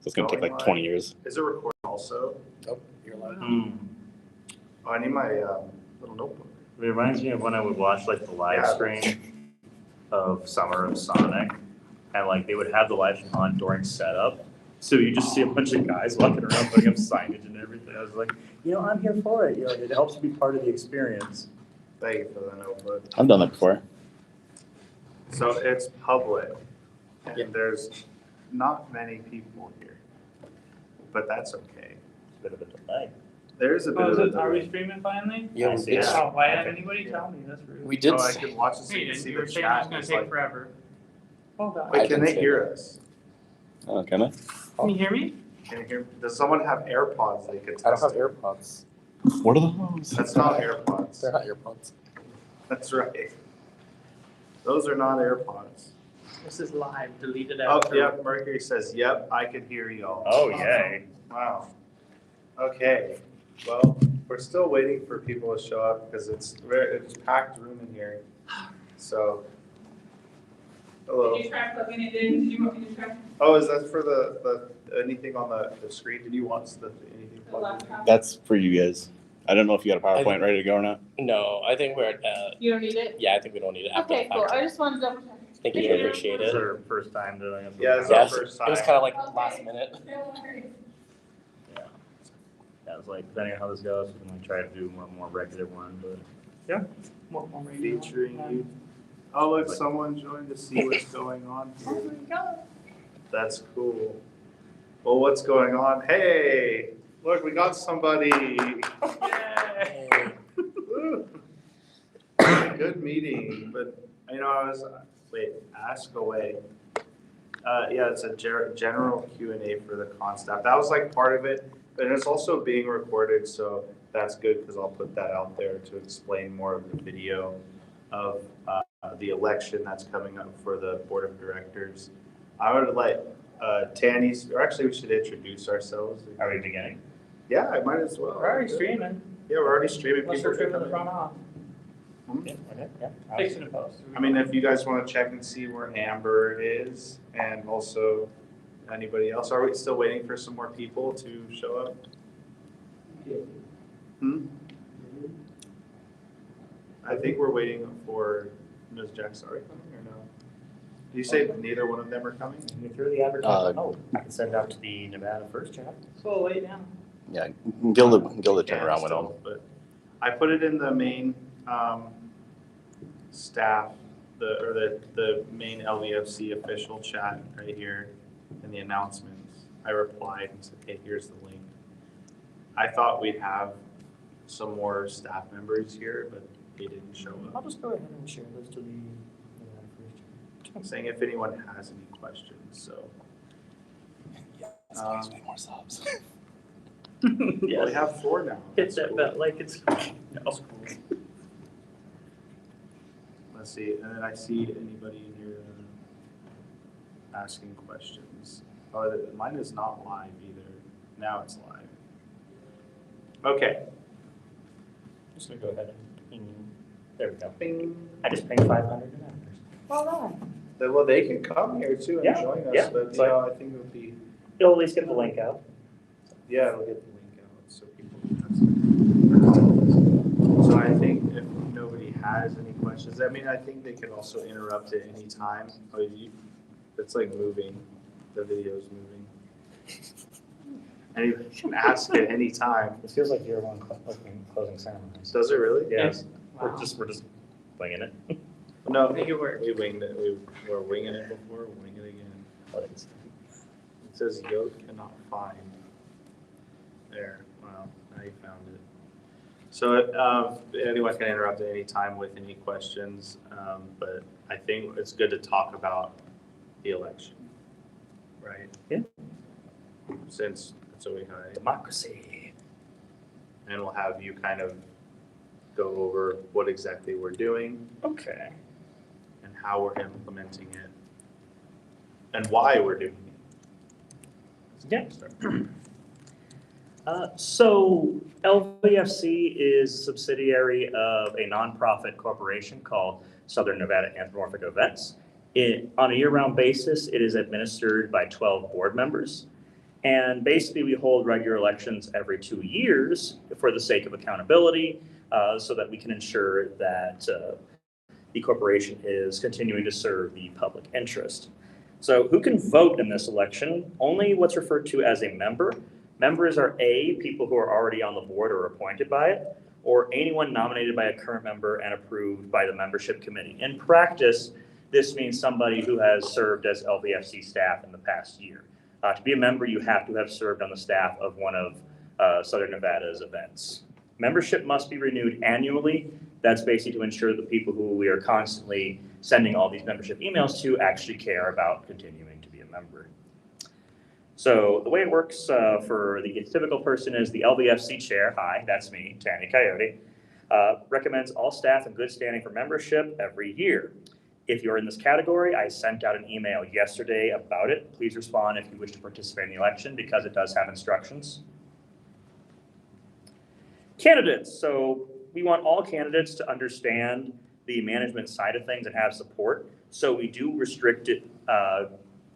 It's going to take like 20 years. Is it recording also? Nope, you're live. Oh, I need my little notebook. It reminds me of when I would watch like the live stream of Summer of Sonic, and like they would have the live stream on during setup. So you just see a bunch of guys walking around putting up signage and everything. I was like, I'm here for it. It helps be part of the experience. Thank you for the notebook. I've done that before. So it's public, and there's not many people here, but that's okay. It's a bit of a delay. There's a bit of a Are we delay. streaming finally? Yeah, I we see did. it. Oh, why didn't anybody tell me? That's rude. We did. Oh, I can watch it so you Wait, can see you the were saying it was chat. gonna It's take like, forever. Hold on. wait, I can didn't they say hear that. us? Oh, can I? Can you hear me? Can you hear? Does someone have AirPods they could test? I don't have it? AirPods. What are those? That's not AirPods. They're not AirPods. That's right. Those are not AirPods. This is live, deleted Oh, after. yep, Mercury says, yep, I can hear y'all. Oh, yay. Wow. Okay, well, we're still waiting for people to show up because it's a packed room in here. So, hello. Did you try plugging it in? Did you want me to try Oh, is that for the anything on the screen? Did you want anything the plugged in? laptop? That's for you guys. I don't know if you got a PowerPoint ready to go or not. No, I think we're at, You don't need it? yeah, I think we don't need it after Okay, the cool. fact. I just wanted to double check. Thank you, I appreciate This is it. our first time doing it. Yeah, it's our Yes, first it was time. kind of like Okay. last minute. No worries. Yeah, it was like, depending on how this goes, we can try to do one more regular one, but What more radio? Featuring you. Oh, look, someone joined to see what's going on Oh here. my god. That's cool. Well, what's going on? Hey, look, we got somebody. Hey. Woo. Good meeting, but ask away. Yeah, it's a general Q&A for the con staff. That was like part of it, and it's also being recorded, so that's good because I'll put that out there to explain more of the video of the election that's coming up for the board of directors. I would like Tanny's, or actually we should introduce ourselves. are we beginning? Yeah, I might as well. We're already streaming. Yeah, we're already streaming. Unless People we're can trimming the come in. front off. Yeah, okay, yeah. Fixing the post. I mean, if you guys want to check and see where Amber is, and also anybody else, are we still waiting for some more people to show up? I think we're waiting for Ms. Jackson. Are we coming or no? Did you say neither one of them are coming? We threw the advertisement. I can send it out to the Nevada First chat. So late now. Yeah, Gilda turned Yeah, around went still, home. But I put it in the main staff, the main LVFC official chat right here in the announcements. I replied and said, hey, here's the link. I thought we'd have some more staff members here, but they didn't show I'll up. just go ahead and share those to the Nevada First chat. I'm saying if anyone has any questions, so. Let's make more subs. Well, we have 4 now. Hit That's that cool. bell like it's cool. Let's see, and then I see anybody in here asking questions. Oh, mine is not live either. Now it's live. Okay. I'm just gonna go ahead and ping. There we go. Bing. I just pinged 500 Nevaders. Well done. Well, they can come here too and Yeah, join us, yeah, but it's I think it would be, You'll at least get the link out. yeah, it'll get the link out so people can have some. So I think if nobody has any questions, I mean, I think they can also interrupt at any time. Oh, it's like moving, the video's moving. Anybody can ask at any time. This feels like year one closing ceremonies. Does it really? Yes. Wow. We're just winging it. No, Make it work. we winged it. We were winging it before, wing it again. It says Yote cannot find. There, wow, now you found it. So anyone can interrupt at any time with any questions, but I think it's good to talk about the election, right? Yeah. Since that's what we had, Democracy. and we'll have you kind of go over what exactly we're doing Okay. and how we're implementing it and why we're doing it. Yeah. So LVFC is a subsidiary of a nonprofit corporation called Southern Nevada Anthropomorphic Events. On a year-round basis, it is administered by 12 board members. And basically, we hold regular elections every 2 years for the sake of accountability, so that we can ensure that the corporation is continuing to serve the public interest. So who can vote in this election? Only what's referred to as a member. Members are A, people who are already on the board or appointed by it, or anyone nominated by a current member and approved by the membership committee. In practice, this means somebody who has served as LVFC staff in the past year. To be a member, you have to have served on the staff of one of Southern Nevada's events. Membership must be renewed annually. That's basically to ensure the people who we are constantly sending all these membership emails to actually care about continuing to be a member. So the way it works for the typical person is the LVFC chair, hi, that's me, Tanny Coyote, recommends all staff in good standing for membership every year. If you're in this category, I sent out an email yesterday about it. Please respond if you wish to participate in the election because it does have instructions. Candidates, so we want all candidates to understand the management side of things and have support. So we do restrict it,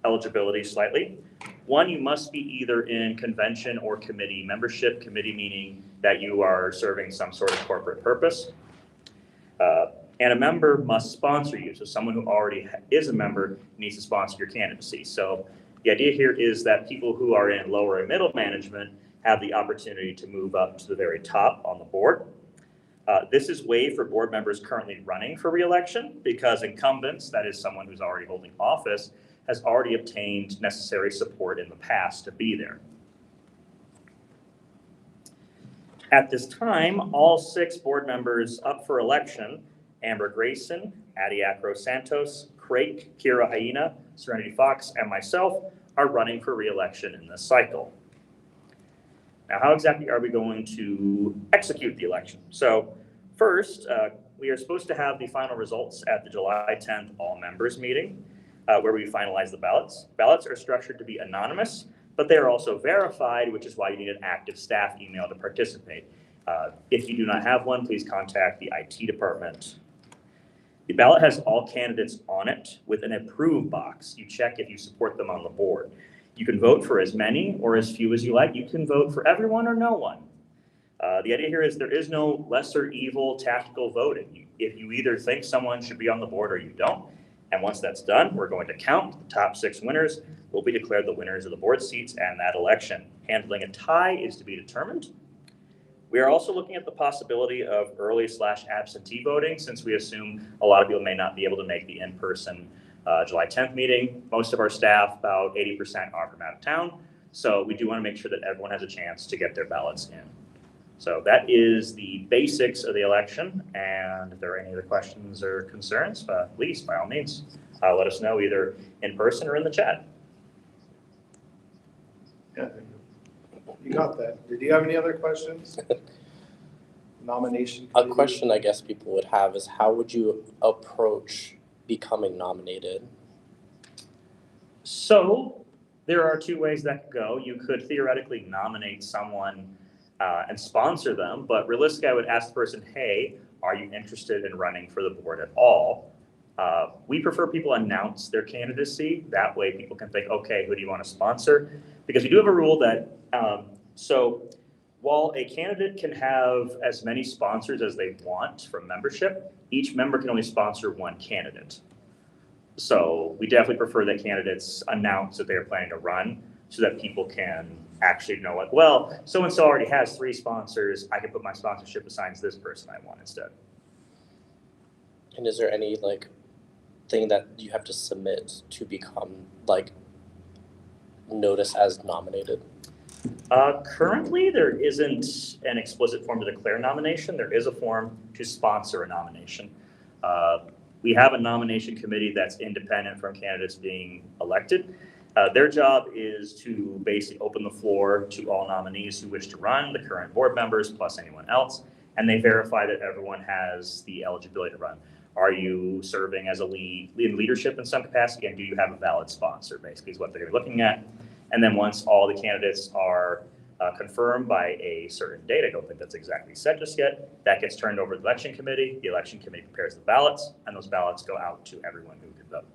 eligibility slightly. One, you must be either in convention or committee membership, committee meaning that you are serving some sort of corporate purpose. And a member must sponsor you. So someone who already is a member needs to sponsor your candidacy. So the idea here is that people who are in lower and middle management have the opportunity to move up to the very top on the board. This is waived for board members currently running for re-election because incumbents, that is someone who's already holding office, has already obtained necessary support in the past to be there. At this time, all 6 board members up for election, Amber Grayson, Addie Acro Santos, Craig, Kira Hyena, Serenity Fox, and myself are running for re-election in this cycle. Now, how exactly are we going to execute the election? So first, we are supposed to have the final results at the July 10th all members meeting, where we finalize the ballots. Ballots are structured to be anonymous, but they are also verified, which is why you need an active staff email to participate. If you do not have one, please contact the IT department. The ballot has all candidates on it with an approve box. You check if you support them on the board. You can vote for as many or as few as you like. You can vote for everyone or no one. The idea here is there is no lesser evil tactical voting. If you either think someone should be on the board or you don't, and once that's done, we're going to count the top 6 winners. Will be declared the winners of the board seats and that election. Handling a tie is to be determined. We are also looking at the possibility of early/absentee voting since we assume a lot of people may not be able to make the in-person July 10th meeting. Most of our staff, about 80%, are from out of town. So we do want to make sure that everyone has a chance to get their ballots in. So that is the basics of the election. And if there are any other questions or concerns, please, by all means, let us know either in person or in the chat. Yeah, you got that. Did you have any other questions? Nomination A committee? question I guess people would have is how would you approach becoming nominated? So there are 2 ways that could go. You could theoretically nominate someone and sponsor them, but realistically, I would ask the person, hey, are you interested in running for the board at all? We prefer people announce their candidacy. That way people can think, okay, who do you want to sponsor? Because we do have a rule that, so while a candidate can have as many sponsors as they want from membership, each member can only sponsor 1 candidate. So we definitely prefer that candidates announce that they are planning to run so that people can actually know, like, well, so-and-so already has 3 sponsors. I can put my sponsorship assigns this person I want instead. And is there any thing that you have to submit to become noticed as nominated? Currently, there isn't an explicit form to declare nomination. There is a form to sponsor a nomination. We have a nomination committee that's independent from candidates being elected. Their job is to basically open the floor to all nominees who wish to run, the current board members plus anyone else, and they verify that everyone has the eligibility to run. Are you serving as a lead in leadership in some capacity, and do you have a valid sponsor, basically is what they're looking at. And then once all the candidates are confirmed by a certain date, I don't think that's exactly set just yet, that gets turned over to the election committee. The election committee prepares the ballots, and those ballots go out to everyone who can vote.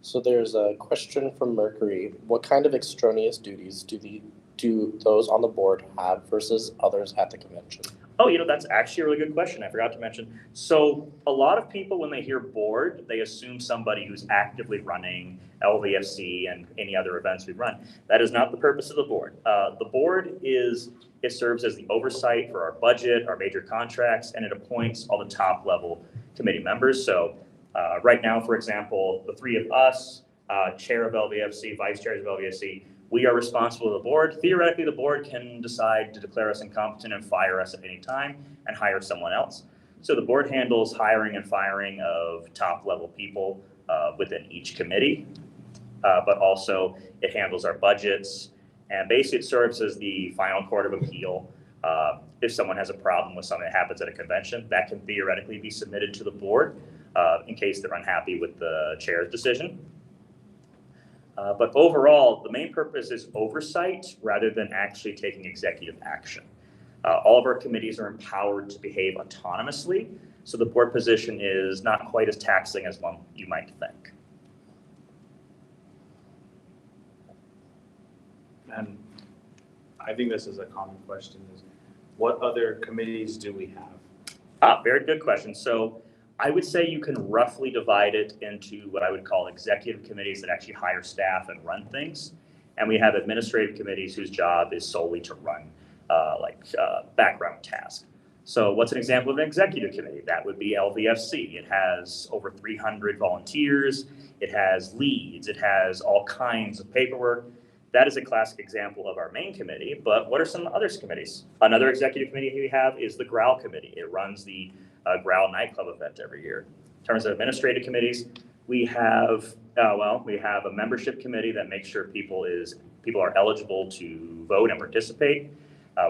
So there's a question from Mercury. What kind of extraneous duties do those on the board have versus others at the convention? Oh, that's actually a really good question. I forgot to mention. So a lot of people, when they hear board, they assume somebody who's actively running LVFC and any other events we run. That is not the purpose of the board. The board it serves as the oversight for our budget, our major contracts, and it appoints all the top level committee members. So right now, for example, the three of us, chair of LVFC, vice chairs of LVFC, we are responsible to the board. Theoretically, the board can decide to declare us incompetent and fire us at any time and hire someone else. So the board handles hiring and firing of top level people within each committee, but also it handles our budgets. And basically it serves as the final court of appeal. If someone has a problem with something that happens at a convention, that can theoretically be submitted to the board in case they're unhappy with the chair's decision. But overall, the main purpose is oversight rather than actually taking executive action. All of our committees are empowered to behave autonomously, so the board position is not quite as taxing as one you might think. And I think this is a common question, is what other committees do we have? Very good question. So I would say you can roughly divide it into what I would call executive committees that actually hire staff and run things. And we have administrative committees whose job is solely to run background tasks. So what's an example of an executive committee? That would be LVFC. It has over 300 volunteers. It has leads. It has all kinds of paperwork. That is a classic example of our main committee, but what are some other committees? Another executive committee we have is the Growl Committee. It runs the Growl nightclub event every year. In terms of administrative committees, we have a membership committee that makes sure people are eligible to vote and participate.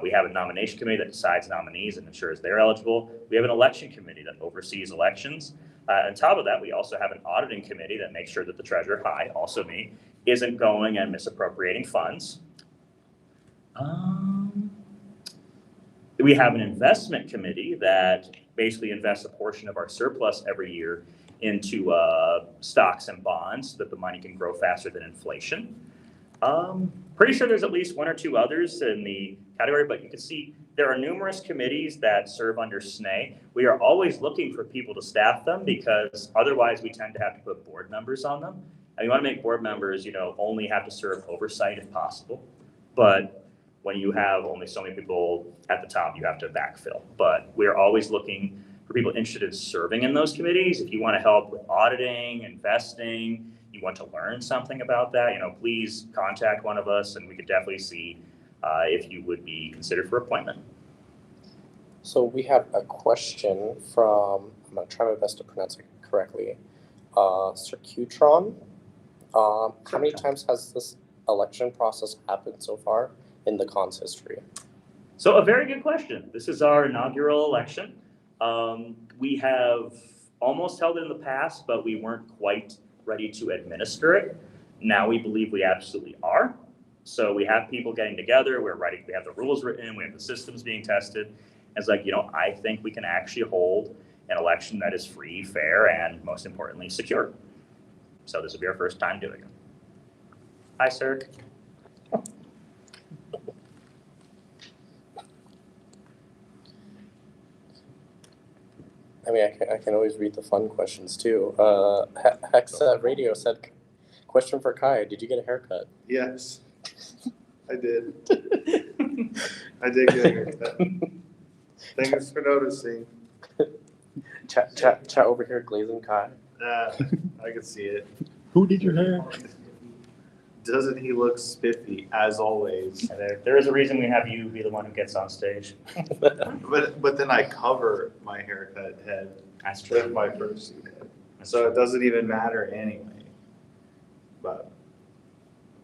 We have a nomination committee that decides nominees and ensures they're eligible. We have an election committee that oversees elections. On top of that, we also have an auditing committee that makes sure that the treasurer, also me, isn't going and misappropriating funds. We have an investment committee that basically invests a portion of our surplus every year into stocks and bonds so that the money can grow faster than inflation. Pretty sure there's at least one or two others in the category, but you can see there are numerous committees that serve under SNE. We are always looking for people to staff them because otherwise we tend to have to put board members on them. And we want to make board members, only have to serve oversight if possible. But when you have only so many people at the top, you have to backfill. But we're always looking for people interested in serving in those committees. If you want to help with auditing, investing, you want to learn something about that, please contact one of us and we could definitely see if you would be considered for appointment. So we have a question from, I'm going to try my best to pronounce it correctly, Circutron. How many times has this election process happened so far in the con's history? So a very good question. This is our inaugural election. We have almost held it in the past, but we weren't quite ready to administer it. Now we believe we absolutely are. So we have people getting together, we're ready, we have the rules written, we have the systems being tested. It's like, I think we can actually hold an election that is free, fair, and most importantly, secure. So this will be our first time doing it. Hi, sir. I mean, I can always read the fun questions too. Hex Radio said, question for Kai, did you get a haircut? Yes, I did. I did get a haircut. Thanks for noticing. Chat over here glazing Kai. I can see it. Who did your hair? Doesn't he look spiffy, as always? There is a reason we have you be the one who gets on stage. But then I cover my haircut head That's with true. my fursuit head. So it doesn't even matter anyway. But,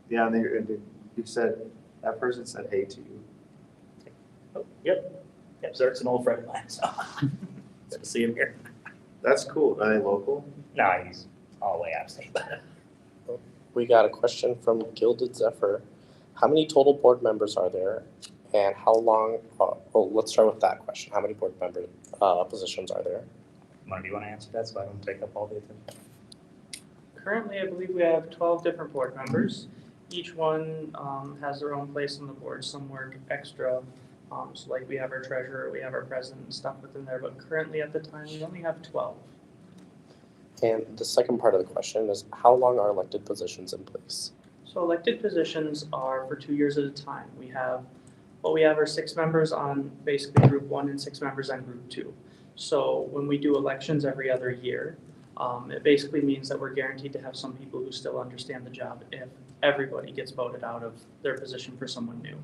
yeah, and you said, that person said hey to you. Oh, yep, Zerk's an old friend of mine, so good to see him here. That's cool. Are they local? No, he's all the way out of state. We got a question from Gilded Zephyr. How many total board members are there? And how long, let's start with that question. How many board member positions are there? Do you want to answer that so I don't take up all the attention? Currently, I believe we have 12 different board members. Each one has their own place on the board. Some work extra. So like we have our treasurer, we have our president and stuff within there, but currently at the time, we only have 12. And the second part of the question is, how long are elected positions in place? So elected positions are for 2 years at a time. We have our 6 members on basically group 1 and 6 members on group 2. So when we do elections every other year, it basically means that we're guaranteed to have some people who still understand the job if everybody gets voted out of their position for someone new.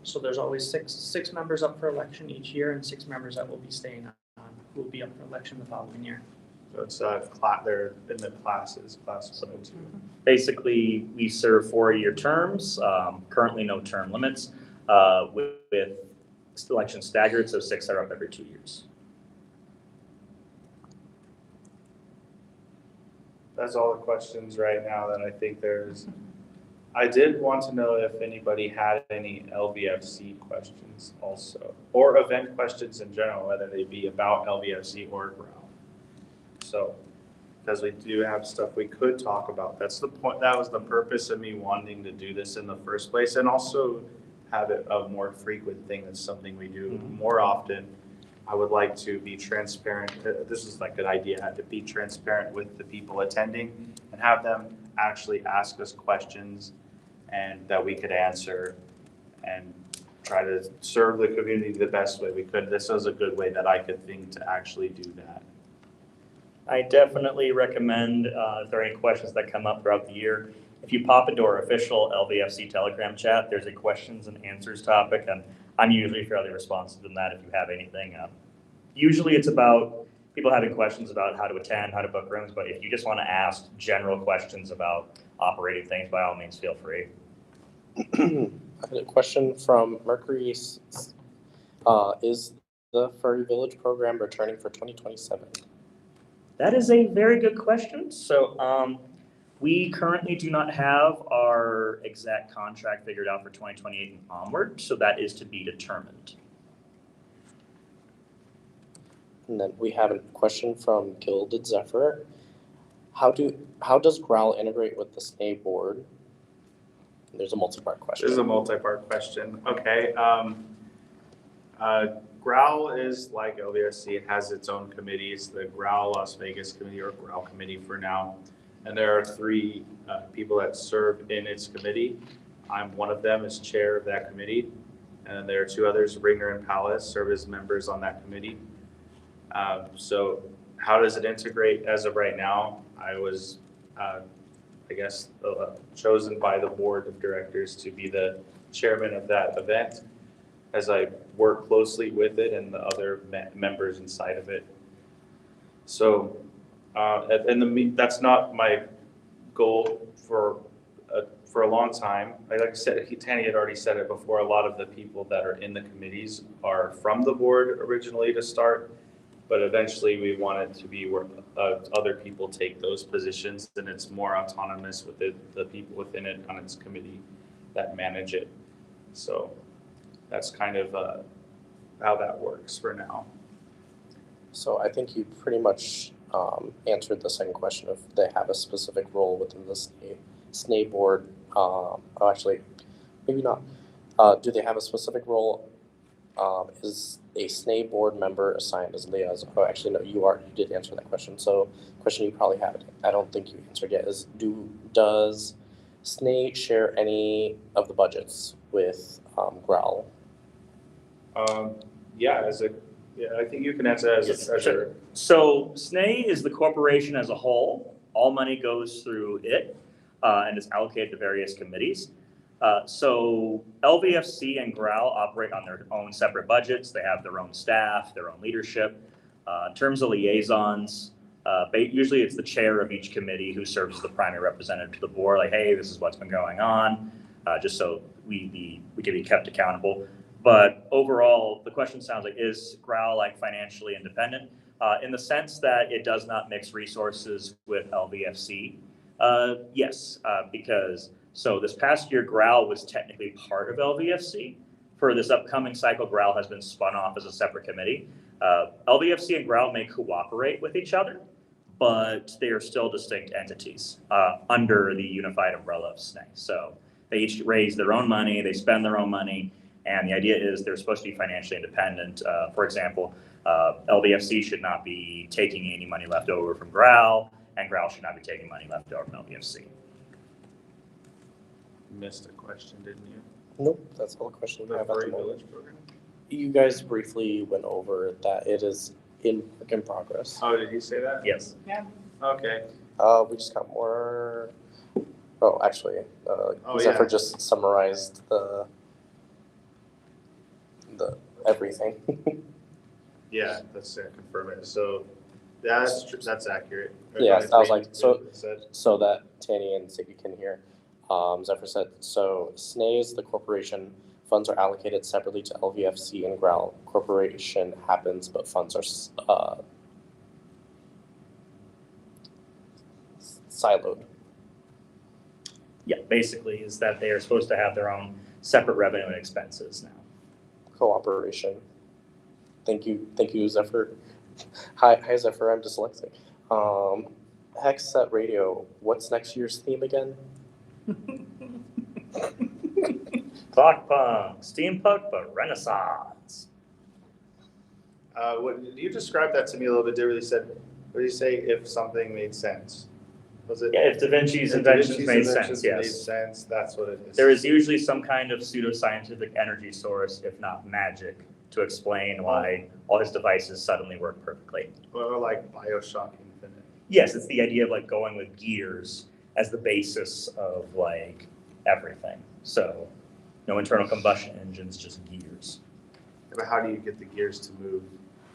So there's always six members up for election each year and 6 members that will be staying on, who will be up for election the following year. So it's they're in the classes, class 1 and 2. Basically, we serve 4-year terms, currently no term limits, with election staggered, so 6 are up every 2 years. That's all the questions right now that I think there's. I did want to know if anybody had any LVFC questions also, or event questions in general, whether they be about LVFC or GROW. So, because we do have stuff we could talk about. That's the point. That was the purpose of me wanting to do this in the first place, and also have it a more frequent thing. That's something we do more often. I would like to be transparent. This is like a good idea, to be transparent with the people attending and have them actually ask us questions and that we could answer and try to serve the community the best way we could. This is a good way that I could think to actually do that. I definitely recommend, if there are any questions that come up throughout the year, if you pop into our official LVFC Telegram chat, there's a questions and answers topic, and I'm usually fairly responsive in that if you have anything. Usually it's about people having questions about how to attend, how to book rooms, but if you just want to ask general questions about operating things, by all means, feel free. I had a question from Mercury. Is the Furry Village program returning for 2027? That is a very good question. So we currently do not have our exact contract figured out for 2028 and onward, so that is to be determined. And then we have a question from Gilded Zephyr. How does Growl integrate with the SNA board? There's a multi-part question. This is a multi-part question. Okay. Growl is like LVSC. It has its own committees, the Growl Las Vegas Committee, or Growl Committee for now. And there are 3 people that serve in its committee. I'm one of them as chair of that committee. And then there are 2 others, Ringer and Palace, serve as members on that committee. So how does it integrate as of right now? I was, chosen by the board of directors to be the chairman of that event as I work closely with it and the other members inside of it. So, that's not my goal for a long time. Like I said, Tanny had already said it before, a lot of the people that are in the committees are from the board originally to start. But eventually we want it to be where other people take those positions, and it's more autonomous with the people within it on its committee that manage it. So that's kind of how that works for now. So I think you pretty much answered the second question of they have a specific role within the SNA board. Actually, maybe not. Do they have a specific role? Is a SNA board member assigned as liaison? Oh, actually, no, you did answer that question. So, question you probably had, I don't think you answered yet, is does SNA share any of the budgets with Growl? I think you can answer that as a treasurer. So SNA is the corporation as a whole. All money goes through it and is allocated to various committees. So LVFC and Growl operate on their own separate budgets. They have their own staff, their own leadership. In terms of liaisons, usually it's the chair of each committee who serves as the primary representative to the board. Like, hey, this is what's been going on, just so we can be kept accountable. But overall, the question sounds like, is Growl like financially independent? In the sense that it does not mix resources with LVFC. Yes, because so this past year, Growl was technically part of LVFC. For this upcoming cycle, Growl has been spun off as a separate committee. LVFC and Growl may cooperate with each other, but they are still distinct entities under the unified umbrella of SNE. So they each raise their own money, they spend their own money, and the idea is they're supposed to be financially independent. For example, LVFC should not be taking any money left over from Growl, and Growl should not be taking money left over from LVFC. Missed a question, didn't you? Nope, that's all the questions we The have at Furry the moment. Village program? You guys briefly went over that it is in work in progress. Oh, did he say that? Yes. Okay. We just got more. Oh, actually, Oh, Zephyr yeah. just summarized the everything. Yeah, that's confirm it. So that's accurate. Yes, I was like, Read so- what it said. So that Tanny and Ziggy can hear. Zephyr said, so SNE is the corporation. Funds are allocated separately to LVFC and Growl. Corporation happens, but funds are siloed. Yeah, basically is that they are supposed to have their own separate revenue and expenses now. Cooperation. Thank you, Zephyr. Hi, Zephyr. I'm dyslexic. Hex at Radio. What's next year's theme again? Clockpunk, steampunk, but Renaissance. What you described that to me a little bit differently. Said, what did you say? If something made sense, was it? Yeah, if Da Vinci's If inventions Da made Vinci's sense, inventions yes. Made sense. That's what it is. There is usually some kind of pseudoscientific energy source, if not magic, to explain why all his devices suddenly work perfectly. Or like Bioshock Infinite. Yes, it's the idea of like going with gears as the basis of like everything. So no internal combustion engines, just gears. But how do you get the gears to move?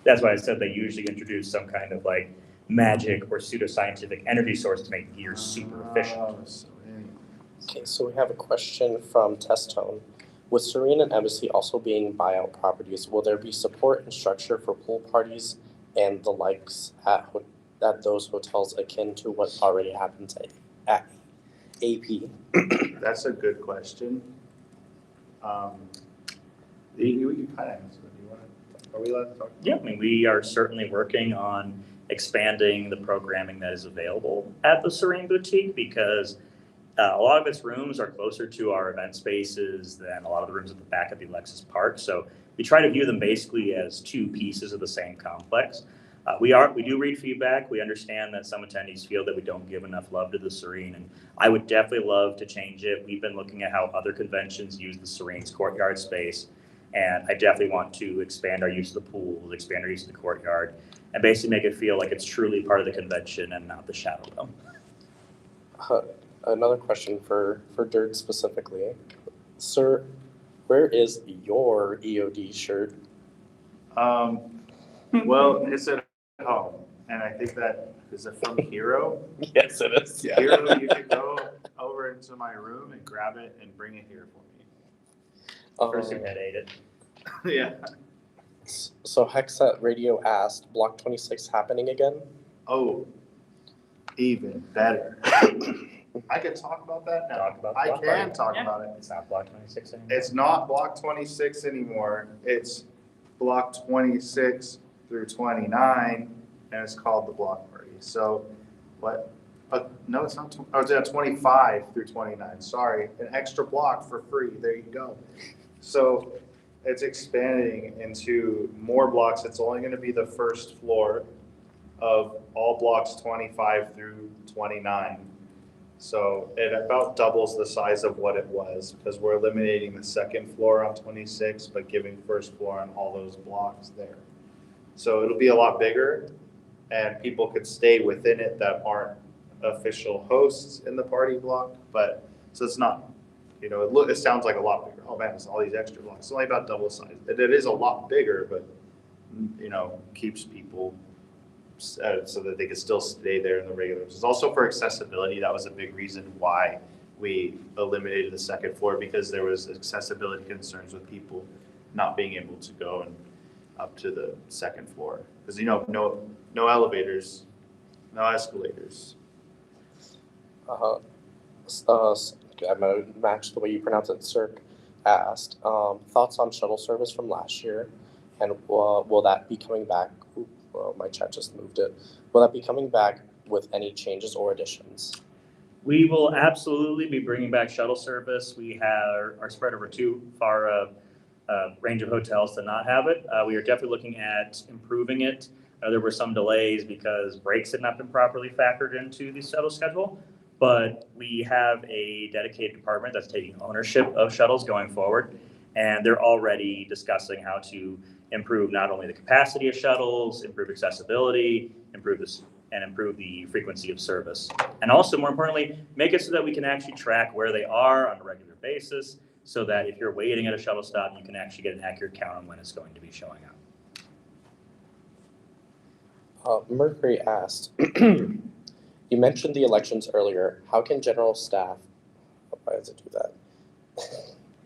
That's why I said they usually introduce some kind of like magic or pseudoscientific energy source to make gears super efficient. Oh, so anyway. Okay, so we have a question from Testone. With Serene and Embassy also being buyout properties, will there be support and structure for pool parties and the likes at those hotels akin to what already happens at AP? That's a good question. You kind of answered it. Do you want to? Are we allowed to talk? Yeah, I mean, we are certainly working on expanding the programming that is available at the Serene Boutique because a lot of its rooms are closer to our event spaces than a lot of the rooms at the back of the Alexis Park. So we try to view them basically as two pieces of the same complex. We do read feedback. We understand that some attendees feel that we don't give enough love to the Serene, and I would definitely love to change it. We've been looking at how other conventions use the Serene's courtyard space, and I definitely want to expand our use of the pools, expand our use of the courtyard, and basically make it feel like it's truly part of the convention and not the shadow realm. Another question for Dirt specifically. Sir, where is your EOD shirt? Well, it's at home, and I think that is it from Hero. Yes, it is. Hero, you can go over into my room and grab it and bring it here for me. First, you had ate it. Yeah. So Hexat Radio asked, Block 26 happening again? Oh, even better. I can talk about that now. Talk about I Block can Party. talk Yeah. about it. It's not Block 26 anymore. It's not block 26 anymore. It's block 26 through 29, and it's called the block party. So, what? No, it's not. Oh, it's 25 through 29. Sorry, an extra block for free. There you go. So, it's expanding into more blocks. It's only going to be the first floor of all blocks 25 through 29. So it about doubles the size of what it was because we're eliminating the second floor on 26, but giving first floor on all those blocks there. So it'll be a lot bigger and people could stay within it that aren't official hosts in the party block. But so it's not, it sounds like a lot bigger. Oh man, it's all these extra blocks. It's only about double the size. It is a lot bigger, but keeps people so that they could still stay there in the regular rooms. It's also for accessibility. That was a big reason why we eliminated the second floor because there was accessibility concerns with people not being able to go and up to the second floor. Because no elevators, no escalators. I'm gonna match the way you pronounce it. Cirque asked, thoughts on shuttle service from last year, and will that be coming back? Well, my chat just moved it. Will that be coming back with any changes or additions? We will absolutely be bringing back shuttle service. We are spread over too far a range of hotels to not have it. We are definitely looking at improving it. There were some delays because breaks had not been properly factored into the shuttle schedule, but we have a dedicated department that's taking ownership of shuttles going forward, and they're already discussing how to improve not only the capacity of shuttles, improve accessibility, improve the frequency of service. And also, more importantly, make it so that we can actually track where they are on a regular basis so that if you're waiting at a shuttle stop, you can actually get an accurate count on when it's going to be showing up. Mercury asked, you mentioned the elections earlier. How can general staff, why does it do that?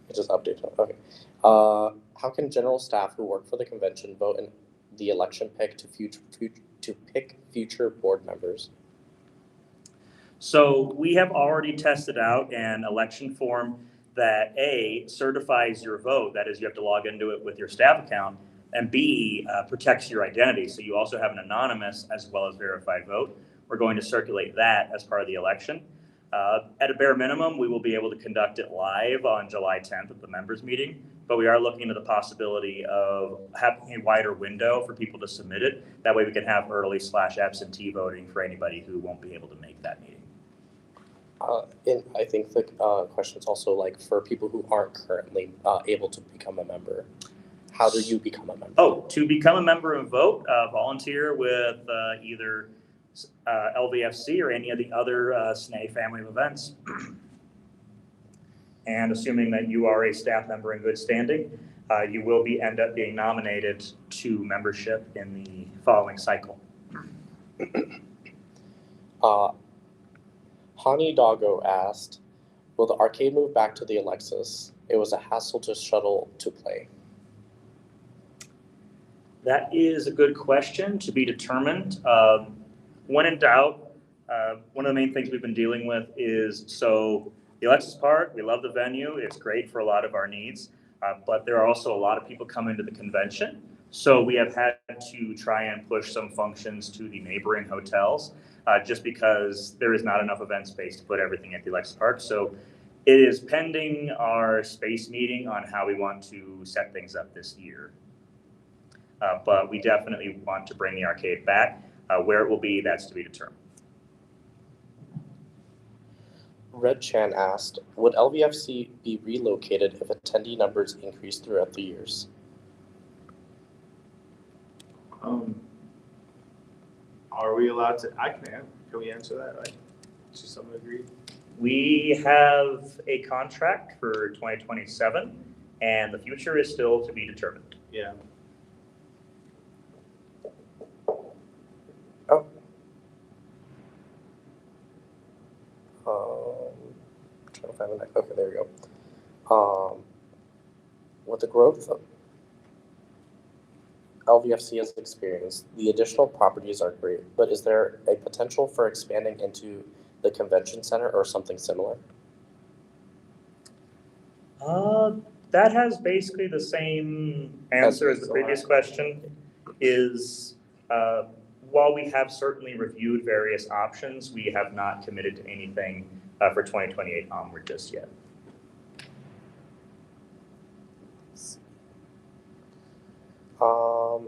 It just updated, okay. How can general staff who work for the convention vote in the election pick to pick future board members? So we have already tested out an election form that A, certifies your vote, that is you have to log into it with your staff account, and B, protects your identity. So you also have an anonymous as well as verified vote. We're going to circulate that as part of the election. At a bare minimum, we will be able to conduct it live on July 10th at the members meeting, but we are looking into the possibility of having a wider window for people to submit it. That way we can have early/absentee voting for anybody who won't be able to make that meeting. And I think the question is also like for people who aren't currently able to become a member, how do you become a member? Oh, to become a member and vote, volunteer with either Lvfc or any of the other SNE family of events. And assuming that you are a staff member in good standing, you will end up being nominated to membership in the following cycle. Hani Doggo asked, will the arcade move back to the Alexis? It was a hassle to shuttle to play. That is a good question to be determined. When in doubt, one of the main things we've been dealing with is, so the Alexis Park, we love the venue. It's great for a lot of our needs, but there are also a lot of people coming to the convention. So we have had to try and push some functions to the neighboring hotels just because there is not enough event space to put everything at the Alexis Park. So it is pending our space meeting on how we want to set things up this year. But we definitely want to bring the arcade back. Where it will be, that's to be determined. Red Chan asked, would LVFC be relocated if attendee numbers increase throughout the years? Are we allowed to, can we answer that? Like, to some degree? We have a contract for 2027, and the future is still to be determined. Yeah. Trying to find the next. Okay, there we go. With the growth LVFC has experienced, the additional properties are great, but is there a potential for expanding into the convention center or something similar? That has basically the same answer as the previous question. Is while we have certainly reviewed various options, we have not committed to anything for 2028 onward just yet. How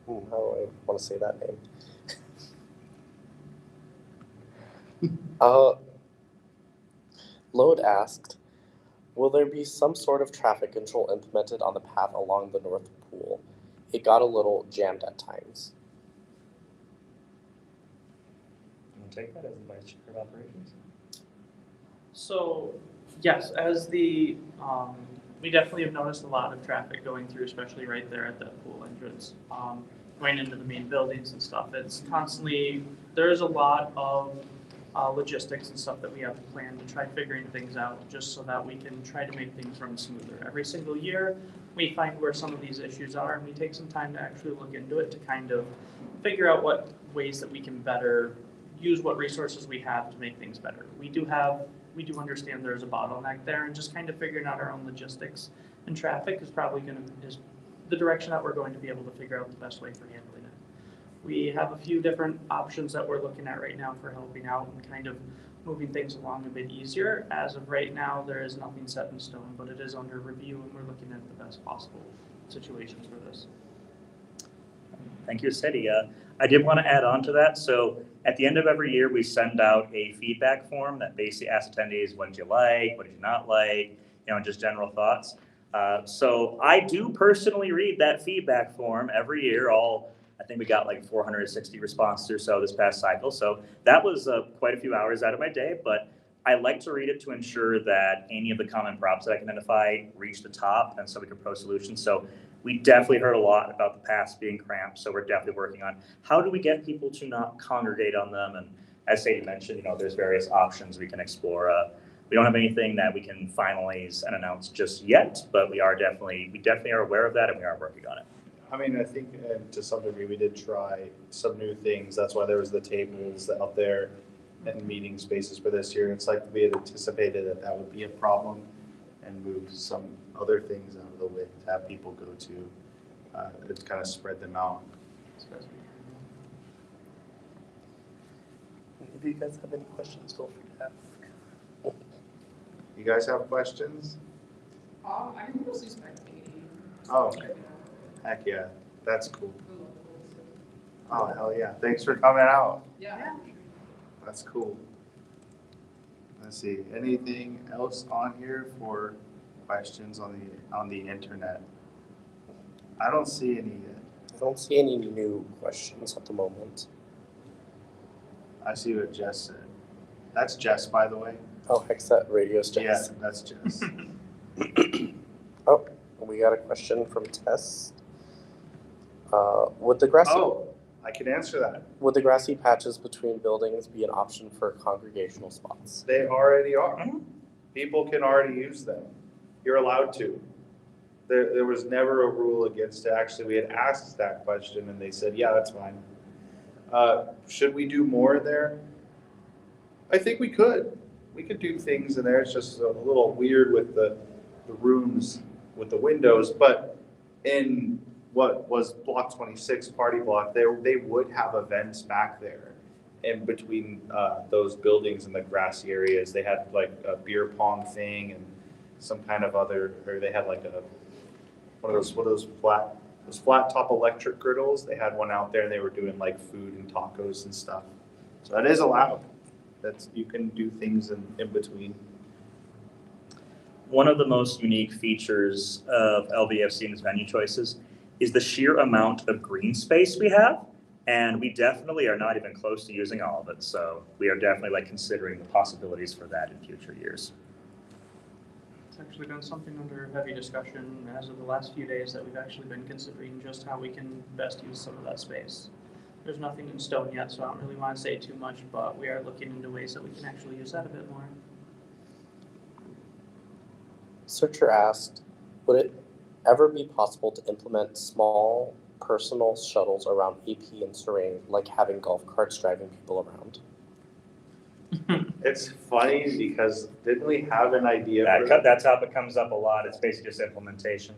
do I want to say that name? Load asked, will there be some sort of traffic control implemented on the path along the North Pool? It got a little jammed at times. You want to take that as the Vice Chair of Operations? So, yes, as we definitely have noticed a lot of traffic going through, especially right there at that pool entrance, going into the main buildings and stuff. It's constantly, there's a lot of logistics and stuff that we have to plan to try figuring things out just so that we can try to make things run smoother. Every single year, we find where some of these issues are, and we take some time to actually look into it to kind of figure out what ways that we can better use what resources we have to make things better. We do understand there's a bottleneck there, and just kind of figuring out our own logistics and traffic is probably the direction that we're going to be able to figure out the best way for handling it. We have a few different options that we're looking at right now for helping out and kind of moving things along a bit easier. As of right now, there is nothing set in stone, but it is under review and we're looking at the best possible situations for this. Thank you, Sadie. I did want to add on to that. So at the end of every year, we send out a feedback form that basically asks attendees, what did you like, what did you not like, just general thoughts. So I do personally read that feedback form every year. I think we got like 460 responses or so this past cycle. So that was quite a few hours out of my day, but I like to read it to ensure that any of the common problems that I can identify reach the top and so we can propose solutions. So we definitely heard a lot about the paths being cramped. So we're definitely working on how do we get people to not congregate on them. And as Sadie mentioned, there's various options we can explore. We don't have anything that we can finalize and announce just yet, but we definitely are aware of that and we are working on it. I mean, I think to some degree we did try some new things. That's why there was the tables out there and meeting spaces for this year. It's like we had anticipated that would be a problem and moved some other things out of the way to have people go to. It's kind of spread them out. If you guys have any questions, feel free to ask. You guys have questions? I'm mostly spectating. Oh, heck yeah, that's cool. Oh, hell yeah, thanks for coming out. Yeah. That's cool. Let's see, anything else on here for questions on the internet? I don't see any yet. I don't see any new questions at the moment. I see what Jess said. That's Jess, by the way. Oh, Hexet Radio's Jess. Yeah, that's Jess. Oh, we got a question from Tess. Would the grassy I can answer that. would the grassy patches between buildings be an option for congregational spots? They already are. People can already use them. You're allowed to. There was never a rule against it. Actually, we had asked that question and they said, yeah, that's fine. Should we do more there? I think we could. We could do things in there. It's just a little weird with the rooms with the windows, but in what was block 26 party block, they would have events back there in between those buildings and the grassy areas. They had like a beer pong thing and some kind of other, or they had like one of those flat top electric griddles. They had one out there and they were doing like food and tacos and stuff. So that is allowed. You can do things in between. One of the most unique features of Lvfc and its venue choices is the sheer amount of green space we have. And we definitely are not even close to using all of it. So we are definitely considering the possibilities for that in future years. It's actually been something under heavy discussion as of the last few days that we've actually been considering just how we can best use some of that space. There's nothing in stone yet, so I don't really want to say too much, but we are looking into ways that we can actually use that a bit more. Searcher asked, would it ever be possible to implement small personal shuttles around AP and Serene, like having golf carts driving people around? It's funny because didn't we have an idea for that? That topic comes up a lot. It's basically just implementation.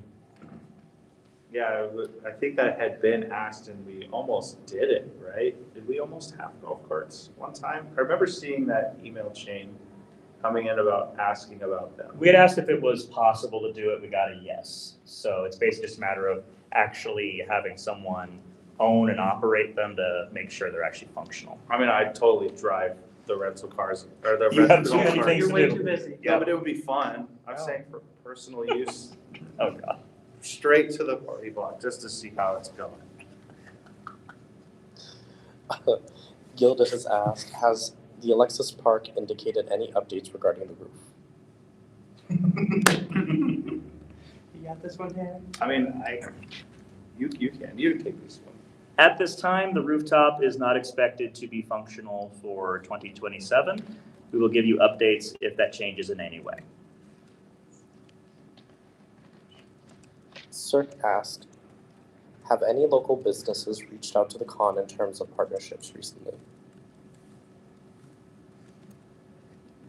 Yeah, I think that had been asked and we almost did it, right? Did we almost have golf carts one time? I remember seeing that email chain coming in about asking about them. We had asked if it was possible to do it. We got a yes. So it's basically just a matter of actually having someone own and operate them to make sure they're actually functional. I mean, I'd totally drive the rental cars or the You have rental too many golf things carts. You're way to do. too busy. Yeah, but it would be fun. I'm Oh. saying for personal use, Oh, God. straight to the party block just to see how it's going. Gilda has asked, has the Alexis Park indicated any updates regarding the roof? You got this one, Dan? I mean, you can take this one. At this time, the rooftop is not expected to be functional for 2027. We will give you updates if that changes in any way. Cirque asked, have any local businesses reached out to the con in terms of partnerships recently?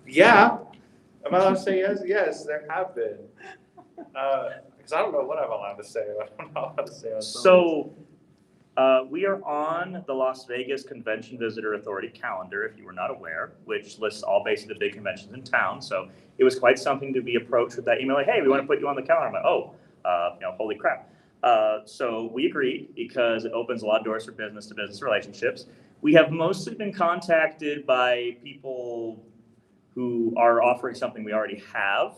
Yeah. Am I allowed to say yes? Yes, there have been. Because I don't know what I'm allowed to say. I don't know how to say on some of these. So, we are on the Las Vegas Convention Visitor Authority calendar, if you were not aware, which lists all basically the big conventions in town. So it was quite something to be approached with that email, like, hey, we want to put you on the calendar. I'm like, oh, holy crap. So we agreed because it opens a lot of doors for business-to-business relationships. We have mostly been contacted by people who are offering something we already have,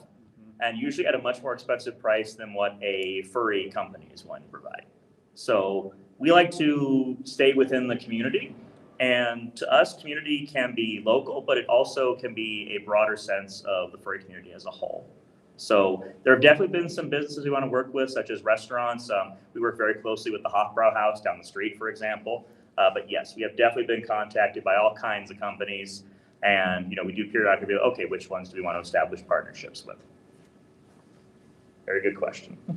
and usually at a much more expensive price than what a furry company is willing to provide. So we like to stay within the community, and to us, community can be local, but it also can be a broader sense of the furry community as a whole. So there have definitely been some businesses we want to work with, such as restaurants. We work very closely with the Hofbrau House down the street, for example. But yes, we have definitely been contacted by all kinds of companies, and we do periodically be like, okay, which ones do we want to establish partnerships with? Very good question. I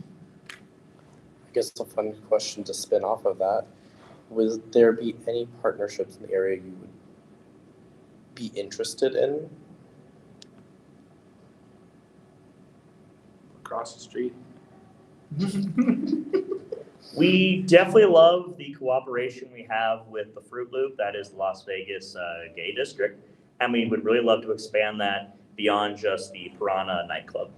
guess a fun question to spin off of that. Would there be any partnerships in the area you would be interested in? Across the street. We definitely love the cooperation we have with the Fruit Loop, that is the Las Vegas Gay District, and we would really love to expand that beyond just the Piranha nightclub.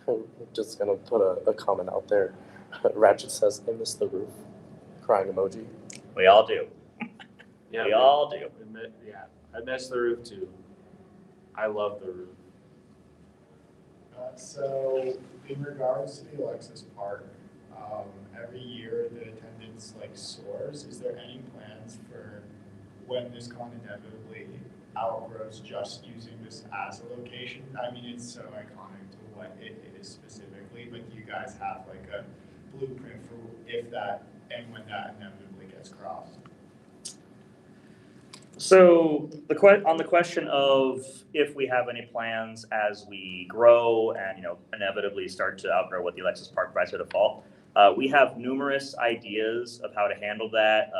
I'm just gonna put a comment out there. Ratchet says, I miss the roof. Crying emoji. We all do. Yeah, We all do. Yeah, I miss the roof too. I love the roof. So in regards to the Alexis Park, every year the attendance soars. Is there any plans for when this con inevitably outgrows just using this as a location? I mean, it's so iconic to what it is specifically, but do you guys have a blueprint for if that and when that inevitably gets crossed? So on the question of if we have any plans as we grow and inevitably start to outgrow what the Alexis Park provides for default, we have numerous ideas of how to handle that.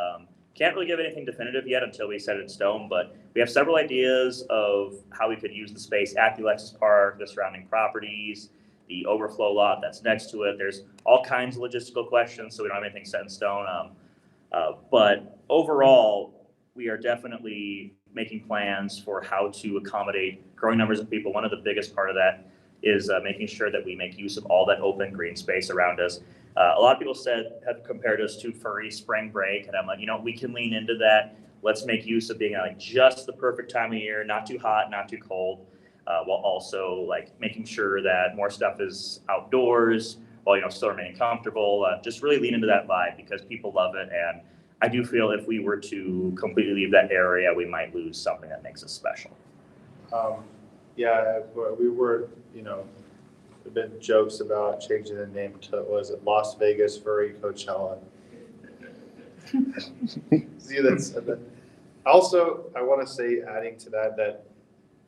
Can't really give anything definitive yet until we set it in stone, but we have several ideas of how we could use the space at the Alexis Park, the surrounding properties, the overflow lot that's next to it. There's all kinds of logistical questions, so we don't have anything set in stone. But overall, we are definitely making plans for how to accommodate growing numbers of people. One of the biggest part of that is making sure that we make use of all that open green space around us. A lot of people have compared us to furry spring break, and I'm like, we can lean into that. Let's make use of being just the perfect time of year, not too hot, not too cold, while also making sure that more stuff is outdoors while still remaining comfortable. Just really lean into that vibe because people love it, and I do feel if we were to completely leave that area, we might lose something that makes us special. Yeah, we were, there've been jokes about changing the name to, was it Las Vegas Furry Coachella? See, also, I want to say, adding to that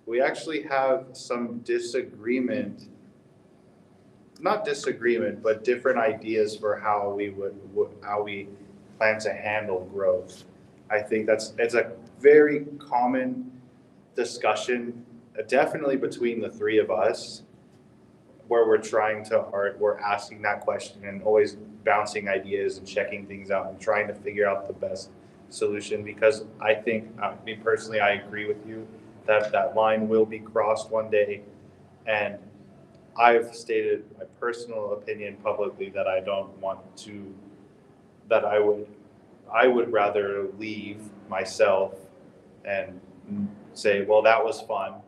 we actually have some not disagreement, but different ideas for how we plan to handle growth. I think it's a very common discussion, definitely between the three of us, where we're asking that question and always bouncing ideas and checking things out and trying to figure out the best solution. Because I think, me personally, I agree with you that that line will be crossed one day, and I've stated my personal opinion publicly that I don't want to. That I would rather leave myself and say, well, that was fun,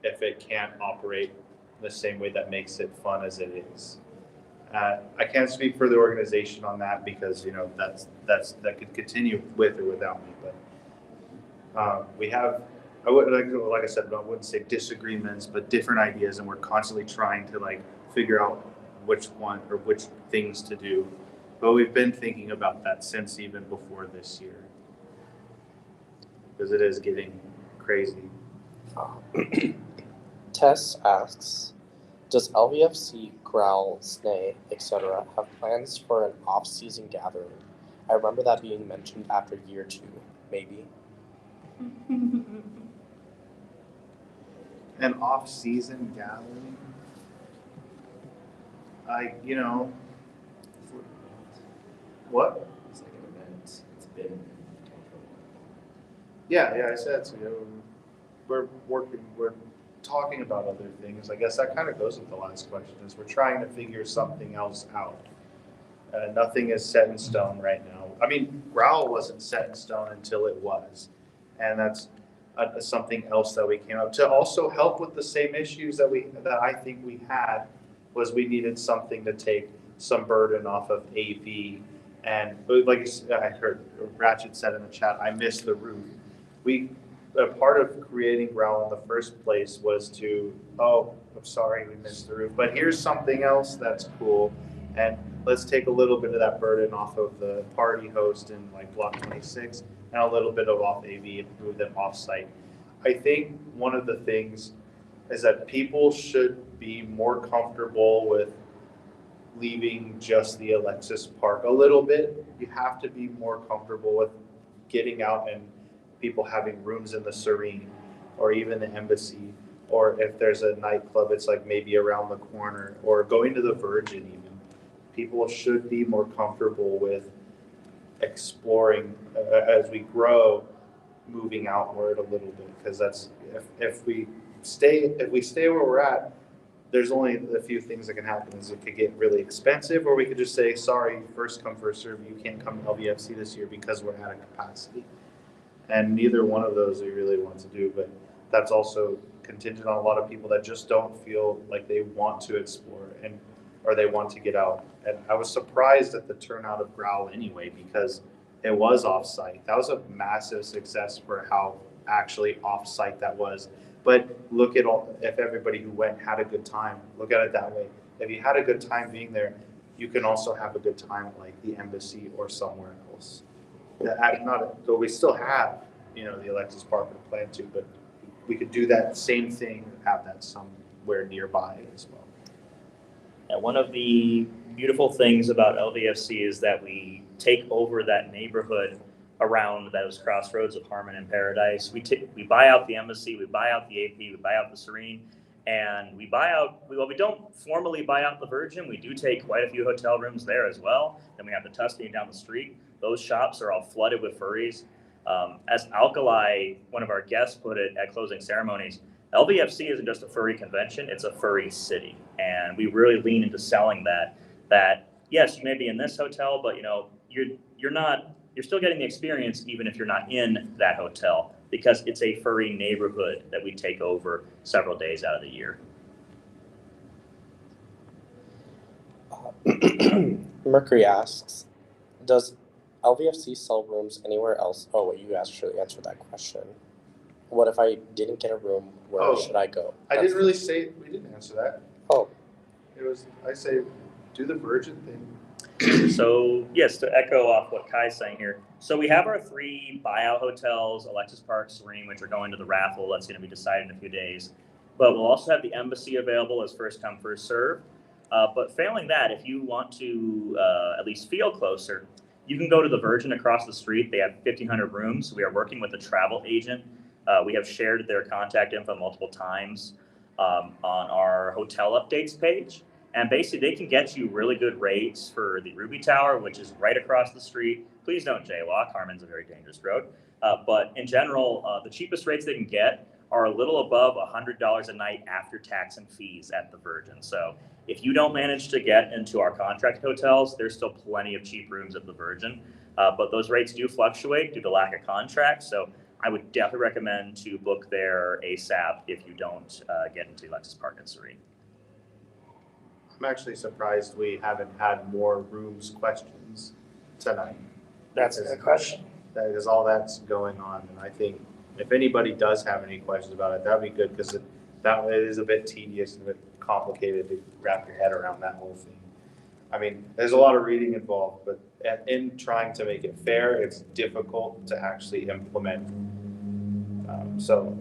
if it can't operate the same way that makes it fun as it is. I can't speak for the organization on that because that could continue with or without me. But we have, like I said, I wouldn't say disagreements, but different ideas, and we're constantly trying to figure out which one or which things to do. But we've been thinking about that since even before this year, because it is getting crazy. Tess asks, does LVFC, Growl, Snay, etc. have plans for an off-season gathering? I remember that being mentioned after year 2, maybe. An off-season gathering. What? It's like an event. It's been. Yeah, I said so. We're talking about other things. I guess that kind of goes with the last question. Is we're trying to figure something else out. Nothing is set in stone right now. I mean, Growl wasn't set in stone until it was, and that's something else that we came up to also help with the same issues that I think we had was we needed something to take some burden off of AV, and like I heard Ratchet said in the chat, I missed the roof. A part of creating Growl in the first place was I'm sorry we missed the roof, but here's something else that's cool, and let's take a little bit of that burden off of the party host in like block 26 and a little bit of off AV and move them off site. I think one of the things is that people should be more comfortable with leaving just the Alexis Park a little bit. You have to be more comfortable with getting out and people having rooms in the Serene or even the Embassy, or if there's a nightclub, it's like maybe around the corner, or going to the Virgin even. People should be more comfortable with exploring as we grow, moving outward a little bit, because that's if we stay where we're at, there's only a few things that can happen. Is it could get really expensive, or we could just say, sorry, first come first serve, you can't come to LVFC this year because we're out of capacity. And neither one of those we really want to do, but that's also contingent on a lot of people that just don't feel like they want to explore or they want to get out. And I was surprised at the turnout of Growl anyway, because it was off-site. That was a massive success for how actually off-site that was. But look at if everybody who went had a good time, look at it that way. If you had a good time being there, you can also have a good time at like the Embassy or somewhere else. Though we still have, the Alexis Park plan to, but we could do that same thing, have that somewhere nearby as well. And one of the beautiful things about LVFC is that we take over that neighborhood around those crossroads of Harmon and Paradise. We buy out the Embassy, we buy out the AP, we buy out the Serene, and we don't formally buy out the Virgin. We do take quite a few hotel rooms there as well. Then we have the Tuscany down the street. Those shops are all flooded with furries. As Alkali, one of our guests, put it at closing ceremonies, LVFC isn't just a furry convention, it's a furry city. And we really lean into selling that yes, you may be in this hotel, but you're still getting the experience even if you're not in that hotel, because it's a furry neighborhood that we take over several days out of the year. Mercury asks, does LVFC sell rooms anywhere else? Oh wait, you actually answered that question. What if I didn't get a room? Where should I go? I didn't really say, we didn't answer that. Oh. I say, do the Virgin thing. So yes, to echo off what Kai's saying here. So we have our 3 buyout hotels, Alexis Park, Serene, which are going to the raffle. That's going to be decided in a few days. But we'll also have the Embassy available as first come, first serve. But failing that, if you want to at least feel closer, you can go to the Virgin across the street. They have 1,500 rooms. We are working with a travel agent. We have shared their contact info multiple times on our hotel updates page. And basically, they can get you really good rates for the Ruby Tower, which is right across the street. Please don't jaywalk. Harmon's a very dangerous road. But in general, the cheapest rates they can get are a little above $100 a night after tax and fees at the Virgin. So if you don't manage to get into our contract hotels, there's still plenty of cheap rooms at the Virgin. But those rates do fluctuate due to lack of contracts. So I would definitely recommend to book there ASAP if you don't get into Alexis Park and Serene. I'm actually surprised we haven't had more rooms questions tonight. That's a good question. That is all that's going on, and I think if anybody does have any questions about it, that'd be good, because it is a bit tedious and a bit complicated to wrap your head around that whole thing. I mean, there's a lot of reading involved, but in trying to make it fair, it's difficult to actually implement. So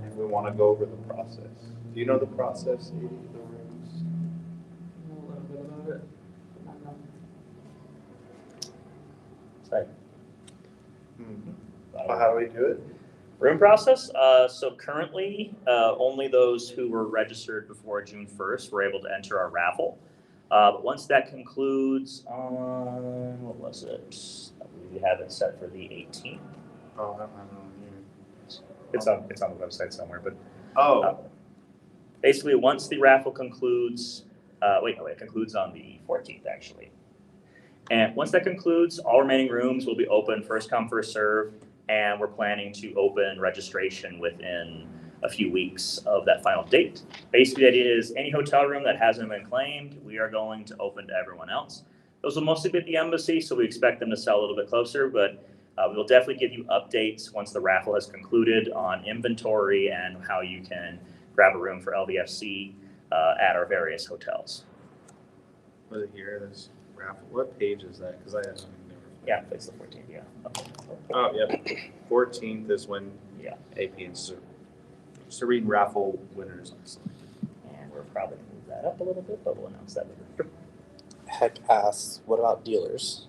if we want to go over the process, do you know the process, Sadie, the rooms? I know a little bit about it, but not enough. Sorry. Well, how do we do it? Room process, so currently, only those who were registered before June 1st were able to enter our raffle. But once that concludes on, what was it? We have it set for the 18th. Oh, I don't know. It's on the website somewhere, but Oh, basically, once the raffle concludes, it concludes on the 14th, actually. And once that concludes, all remaining rooms will be open, first come, first serve, and we're planning to open registration within a few weeks of that final date. Basically, the idea is any hotel room that hasn't been claimed, we are going to open to everyone else. Those will mostly be at the embassy, so we expect them to sell a little bit closer, but we will definitely give you updates once the raffle has concluded on inventory and how you can grab a room for LVFC at our various hotels. was it here? This raffle. What page is that? Because I haven't never. Yeah, it's the 14th, yeah. Oh, yep. 14th is when Yeah. AP and Serene raffle winners are selected. And we're probably going to move that up a little bit, but we'll announce that later. Heck asks, what about dealers?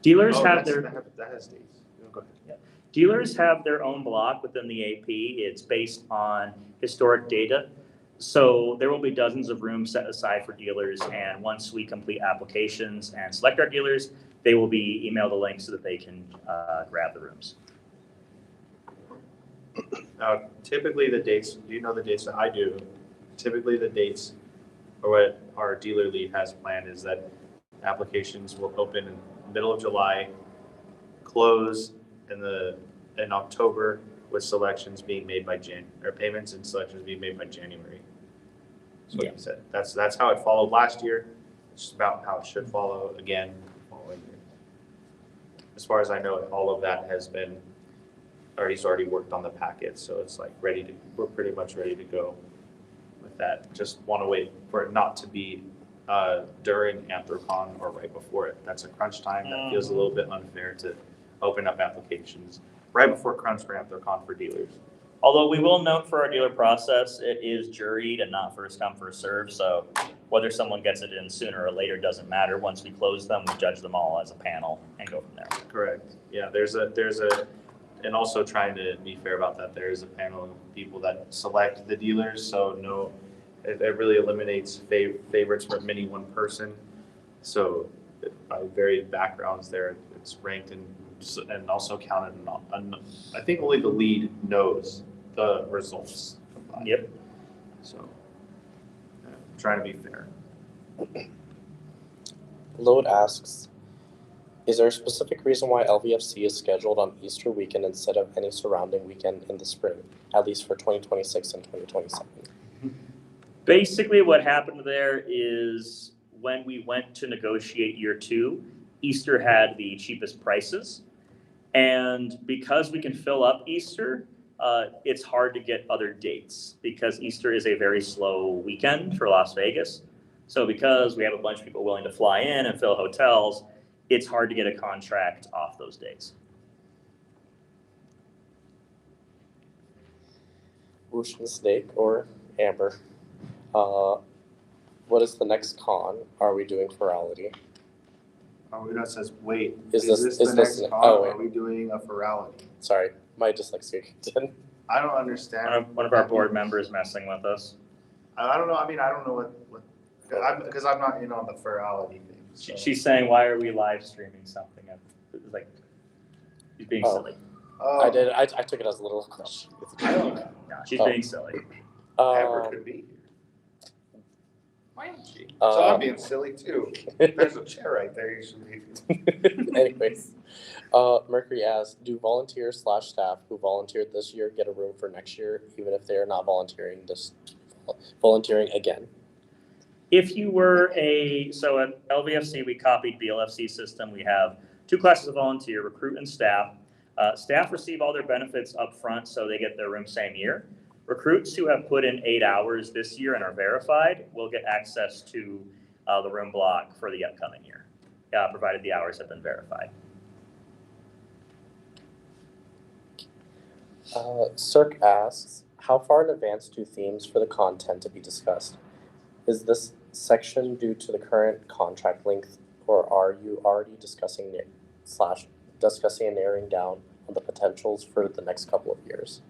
Dealers Oh, have that's- their that has dates. No, go ahead. Dealers have their own block within the AP. It's based on historic data. So there will be dozens of rooms set aside for dealers, and once we complete applications and select our dealers, they will be emailed a link so that they can grab the rooms. Now, typically the dates, do you know the dates that I do? Typically the dates, or what our dealer lead has planned is that applications will open in the middle of July, close in October, with selections being made by or payments and selections being made by January. That's what he said. That's how it followed last year. It's about how it should follow again the following year. As far as I know, all of that has been, or he's already worked on the packet, so it's like we're pretty much ready to go with that. Just want to wait for it not to be during Anthrocon or right before it. That's a crunch time. That feels a little bit unfair to open up applications right before crunch for Anthrocon for dealers. Although we will note for our dealer process, it is juried and not first come, first serve. So whether someone gets it in sooner or later doesn't matter. Once we close them, we judge them all as a panel and go from there. Correct. Yeah, there's a, and also trying to be fair about that, there is a panel of people that select the dealers, so no, it really eliminates favorites from any one person. So by varied backgrounds there, it's ranked and also counted. I think only the lead knows the results. Yep. So trying to be fair. Load asks, is there a specific reason why LVFC is scheduled on Easter weekend instead of any surrounding weekend in the spring, at least for 2026 and 2027? Basically, what happened there is when we went to negotiate year 2, Easter had the cheapest prices. And because we can fill up Easter, it's hard to get other dates because Easter is a very slow weekend for Las Vegas. So because we have a bunch of people willing to fly in and fill hotels, it's hard to get a contract off those days. Ocean Snake or Amber, what is the next con? Are we doing Ferality? Oh, it says, wait, Is this the next con? oh, wait. Are we doing a Ferality? Sorry, my dyslexia kicked in. I don't understand. One of our board members messing with us. I don't know. I mean, I don't know what because I'm not in on the Ferality thing. So. She's saying, why are we live streaming something? Like, she's being silly. Oh, I did. I took it as a little question. I don't know. No, she's Oh. being silly. Amber could be here. Why don't you? So I'm being silly too. There's a chair right there. You should be. Anyways, Mercury asks, do volunteers/staff who volunteered this year get a room for next year, even if they are not volunteering again? If you were so at LVFC, we copied BLFC system. We have 2 classes of volunteer, recruit and staff. Staff receive all their benefits up front, so they get their room same year. Recruits who have put in 8 hours this year and are verified will get access to the room block for the upcoming year, provided the hours have been verified. Cirque asks, how far in advance do themes for the content to be discussed? Is this section due to the current contract length, or are you already discussing and narrowing down and the potentials for the next couple of years?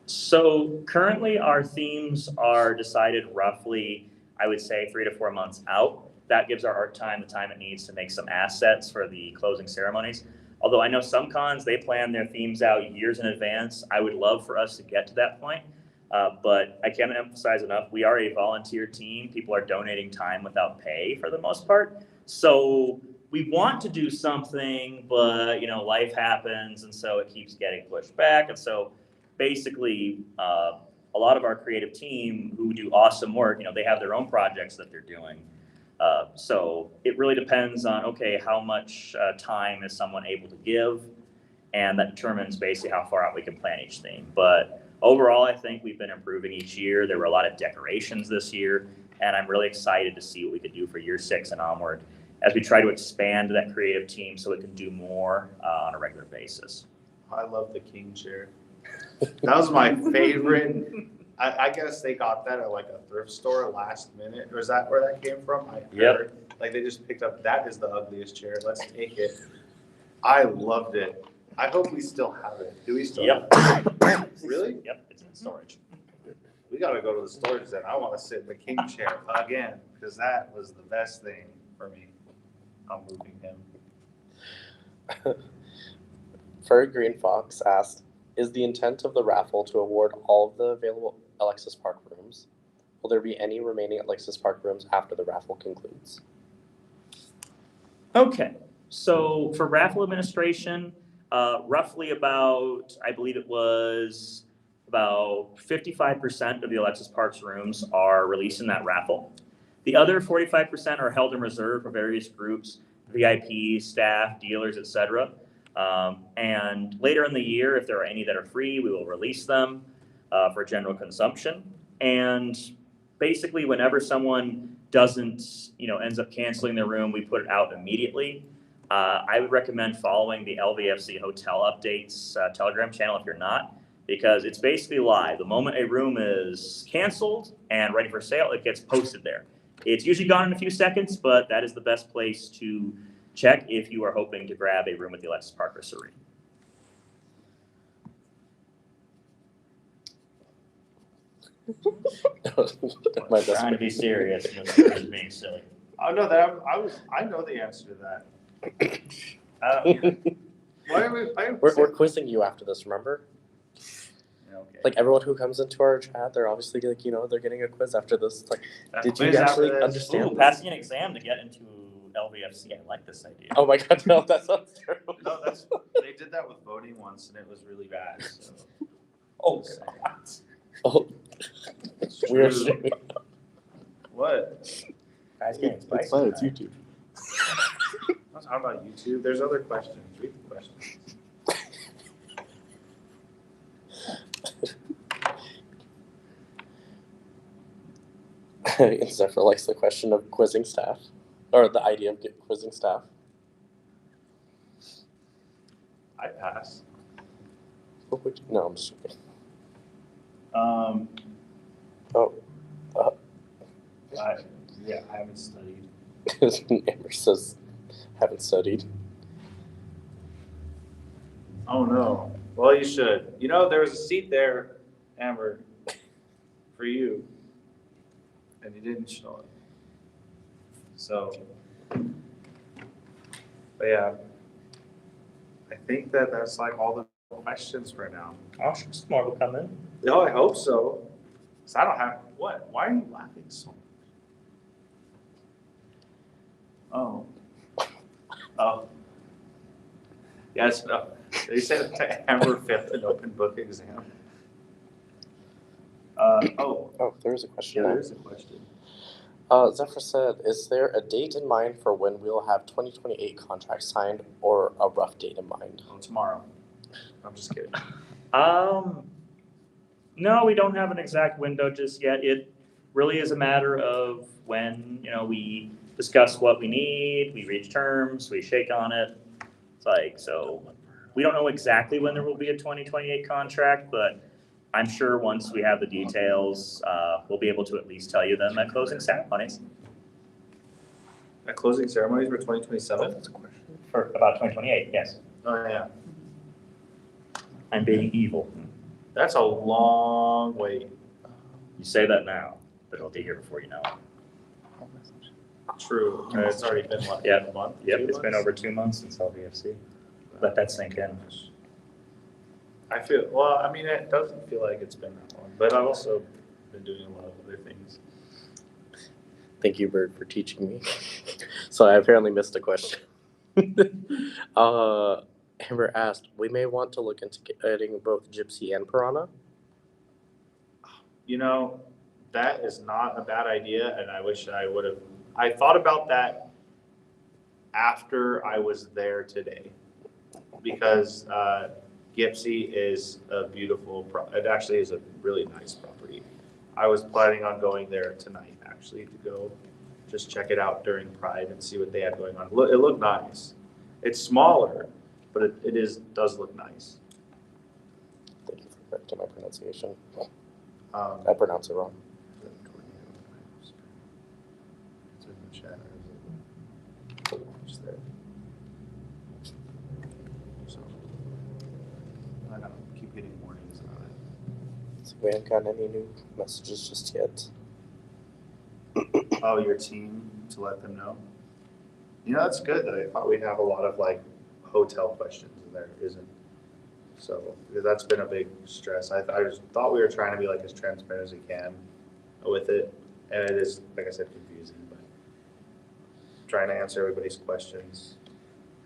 So currently our themes are decided roughly, I would say 3 to 4 months out. That gives our art time the time it needs to make some assets for the closing ceremonies. Although I know some cons, they plan their themes out years in advance. I would love for us to get to that point. But I can't emphasize enough, we are a volunteer team. People are donating time without pay for the most part. So we want to do something, but life happens, and so it keeps getting pushed back. And so basically, a lot of our creative team who do awesome work, they have their own projects that they're doing. So it really depends on, okay, how much time is someone able to give, and that determines basically how far out we can plan each theme. But overall, I think we've been improving each year. There were a lot of decorations this year, and I'm really excited to see what we could do for year 6 and onward as we try to expand that creative team so it can do more on a regular basis. I love the king chair. That was my favorite. I guess they got that at like a thrift store last minute. Or is that where that came from? I heard. Like they just picked up, that is the ugliest chair. Let's take it. I loved it. I hope we still have it. Do we still have it? Really? Yep, it's in storage. We gotta go to the storage then. I wanna sit in the king chair again, because that was the best thing for me. I'm moving him. Furry Green Fox asked, is the intent of the raffle to award all of the available Alexis Park rooms? Will there be any remaining Alexis Park rooms after the raffle concludes? Okay, so for raffle administration, roughly about, I believe it was about 55% of the Alexis Parks rooms are released in that raffle. The other 45% are held in reserve for various groups, VIPs, staff, dealers, etc. And later in the year, if there are any that are free, we will release them for general consumption. And basically, whenever someone doesn't, ends up canceling their room, we put it out immediately. I would recommend following the Lvfc hotel updates Telegram channel if you're not, because it's basically live. The moment a room is canceled and ready for sale, it gets posted there. It's usually gone in a few seconds, but that is the best place to check if you are hoping to grab a room at the Alexis Park or Serene. My Trying to be serious, but being silly. Oh no, I know the answer to that. Why are we? We're quizzing you after this, remember? Okay. Like everyone who comes into our chat, they're obviously like, they're getting a quiz after this. It's like, did you Quiz after actually this. understand? Ooh, this? passing an exam to get into LVFC. I like this idea. Oh my god, no, that sounds terrible. No, they did that with voting once, and it was really bad. So. Oh, Oh, we are True. streaming. What? guys, getting It's spicy. fine, it's tonight. YouTube. I'm not talking about YouTube. There's other questions. Read the questions. Zephyr likes the question of quizzing staff, or the idea of quizzing staff. I pass. What would you, no, I'm just joking. Oh, yeah, I haven't studied. Amber says, haven't studied. Oh no. Well, you should. There was a seat there, Amber, for you, and you didn't show it. So, but yeah, I think that's like all the questions for now. Oh, sure, some more will come in. Oh, I hope so. 'Cause I don't have what? Why are you laughing so much? Oh. Oh. Yes. No. They said to Amber fifth an open book exam. Oh, there is a question. Yeah, now. there is a question. Zephyr said, is there a date in mind for when we'll have 2028 contracts signed, or a rough date in mind? Oh, tomorrow. I'm just kidding. No, we don't have an exact window just yet. It really is a matter of when, we discuss what we need, we reach terms, we shake on it. It's like, so we don't know exactly when there will be a 2028 contract, but I'm sure once we have the details, we'll be able to at least tell you them at closing ceremonies. At closing ceremonies for 2027? For about 2028, yes. Oh, yeah. I'm being evil. That's a long wait. You say that now, but it'll be here before you know it. True. It's already been what, Yeah. a month? Yep, 2 it's been months? over 2 months since LVFC. Let that sink in. I feel, well, I mean, it doesn't feel like it's been that long, but I've also been doing a lot of other things. Thank you, Bird, for teaching me. So I apparently missed a question. Amber asked, we may want to look into getting both Gypsy and Piranha. You know, that is not a bad idea, and I wish I would have, I thought about that after I was there today. Because Gypsy is a beautiful, it actually is a really nice property. I was planning on going there tonight, actually, to go just check it out during Pride and see what they had going on. It looked nice. It's smaller, but it does look nice. Thank you for correcting my pronunciation. Um, I pronounce it wrong. It's in the chat, or is it just there? So, I don't keep getting warnings about it. So we haven't gotten any new messages just yet. Oh, your team, to let them know? You know, that's good, that I thought we'd have a lot of like hotel questions and there isn't. So, because that's been a big stress. I just thought we were trying to be like as transparent as we can with it. And it is, like I said, confusing, but trying to answer everybody's questions.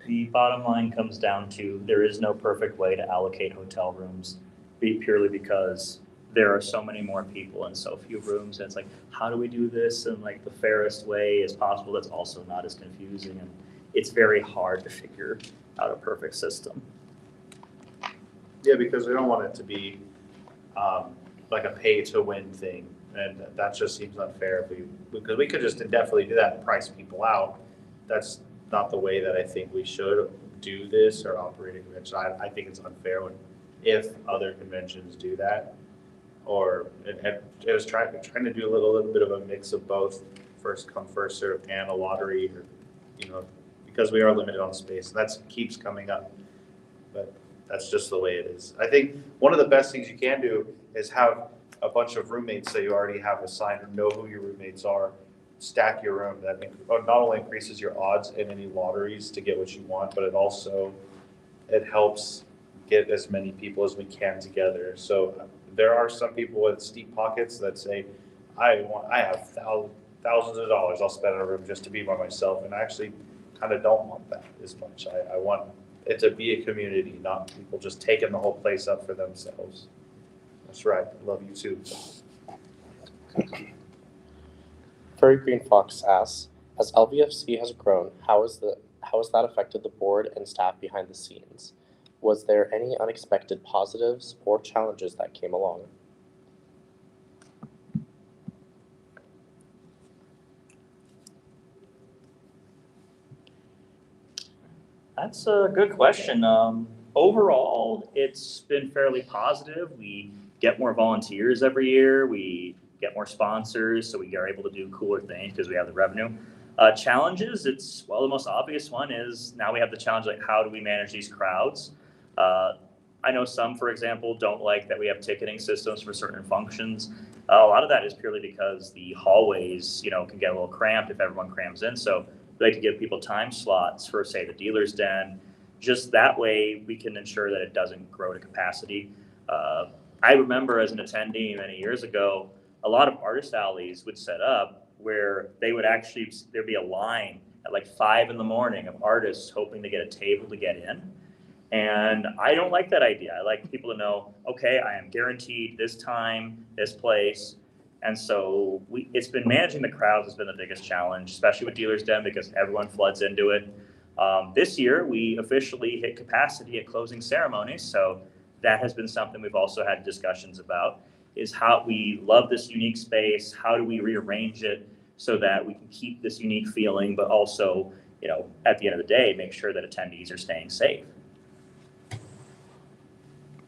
The bottom line comes down to there is no perfect way to allocate hotel rooms purely because there are so many more people and so few rooms. And it's like, how do we do this in like the fairest way as possible that's also not as confusing? And it's very hard to figure out a perfect system. Yeah, because we don't want it to be like a pay-to-win thing. And that just seems unfair because we could just indefinitely do that and price people out. That's not the way that I think we should do this or operate a convention. I think it's unfair if other conventions do that. Or it was trying to do a little bit of a mix of both, first come, first serve, and a lottery, or, you know, because we are limited on space. And that keeps coming up. But that's just the way it is. I think one of the best things you can do is have a bunch of roommates that you already have assigned or know who your roommates are. Stack your room. That not only increases your odds in any lotteries to get what you want, but it helps get as many people as we can together. So there are some people with steep pockets that say, I have thousands of dollars I'll spend on a room just to be by myself, and I actually kind of don't want that as much. I want it to be a community, not people just taking the whole place up for themselves. That's right. Love you too. Furry Green Fox asks, as LVFC has grown, how has that affected the board and staff behind the scenes? Was there any unexpected positives or challenges that came along? That's a good question. Overall, it's been fairly positive. We get more volunteers every year. We get more sponsors, so we are able to do cooler things because we have the revenue. Challenges, the most obvious one is now we have the challenge, like how do we manage these crowds? I know some, for example, don't like that we have ticketing systems for certain functions. A lot of that is purely because the hallways, can get a little cramped if everyone crams in. So we like to give people time slots for, say, the dealer's den. Just that way, we can ensure that it doesn't grow to capacity. I remember as an attendee many years ago, a lot of artist alleys would set up where there'd be a line at like 5 a.m. of artists hoping to get a table to get in. And I don't like that idea. I like people to know, okay, I am guaranteed this time, this place. And so it's been managing the crowds has been the biggest challenge, especially with Dealer's Den because everyone floods into it. This year, we officially hit capacity at closing ceremonies. So that has been something we've also had discussions about, is how we love this unique space. How do we rearrange it so that we can keep this unique feeling, but also, at the end of the day, make sure that attendees are staying safe.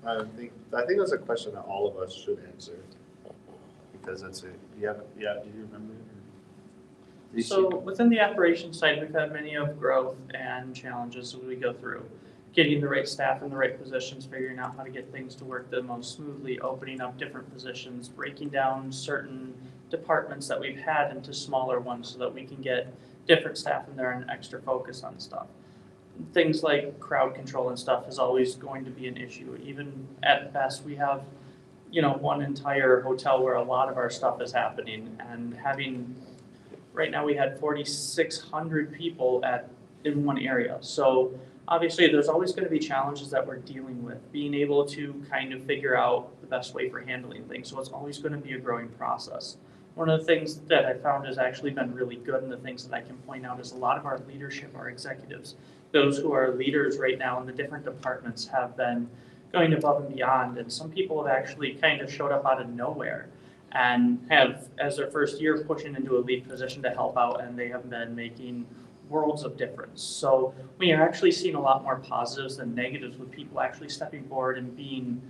I think that's a question that all of us should answer because do you remember it? So within the operations side, we've had many of growth and challenges as we go through. getting the right staff in the right positions, figuring out how to get things to work the most smoothly, opening up different positions, breaking down certain departments that we've had into smaller ones so that we can get different staff in there and extra focus on stuff. Things like crowd control and stuff is always going to be an issue. Even at best, we have, one entire hotel where a lot of our stuff is happening, and right now we had 4,600 people in one area. So obviously there's always going to be challenges that we're dealing with, being able to kind of figure out the best way for handling things. So it's always going to be a growing process. One of the things that I found has actually been really good, and the things that I can point out, is a lot of our leadership, our executives, those who are leaders right now in the different departments, have been going above and beyond. And some people have actually kind of showed up out of nowhere and have, as their first year, pushing into a lead position to help out, and they have been making worlds of difference. So we are actually seeing a lot more positives than negatives, with people actually stepping forward and being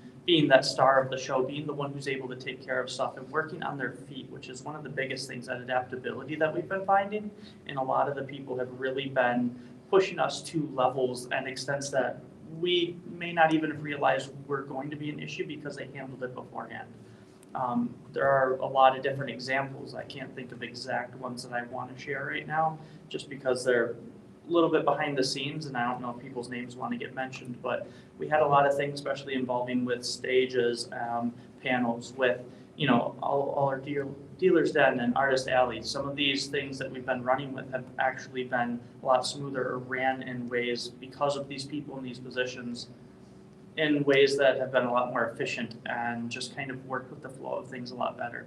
that star of the show, being the one who's able to take care of stuff and working on their feet, which is one of the biggest things, that adaptability that we've been finding. And a lot of the people have really been pushing us to levels and extents that we may not even have realized were going to be an issue, because they handled it beforehand. There are a lot of different examples. I can't think of exact ones that I want to share right now, just because they're a little bit behind the scenes, and I don't know if people's names want to get mentioned, but we had a lot of things, especially involving with stages, panels, with, all our dealers den and artist alley. Some of these things that we've been running with have actually been a lot smoother, or ran in ways, because of these people in these positions, in ways that have been a lot more efficient, and just kind of worked with the flow of things a lot better.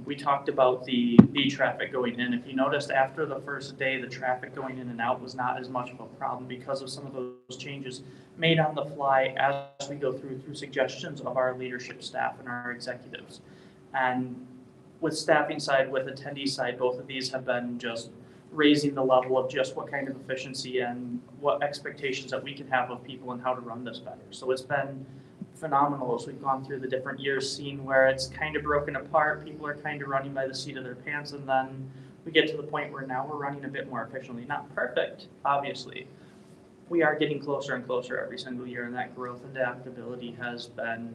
We talked about the traffic going in. If you noticed, after the first day, the traffic going in and out was not as much of a problem, because of some of those changes made on the fly as we go through suggestions of our leadership staff and our executives. And with staffing side, with attendee side, both of these have been just raising the level of just what kind of efficiency and what expectations that we can have of people and how to run this better. So it's been phenomenal as we've gone through the different years, seeing where it's kind of broken apart. People are kind of running by the seat of their pants, and then we get to the point where now we're running a bit more efficiently. Not perfect, obviously. We are getting closer and closer every single year, and that growth and adaptability has been,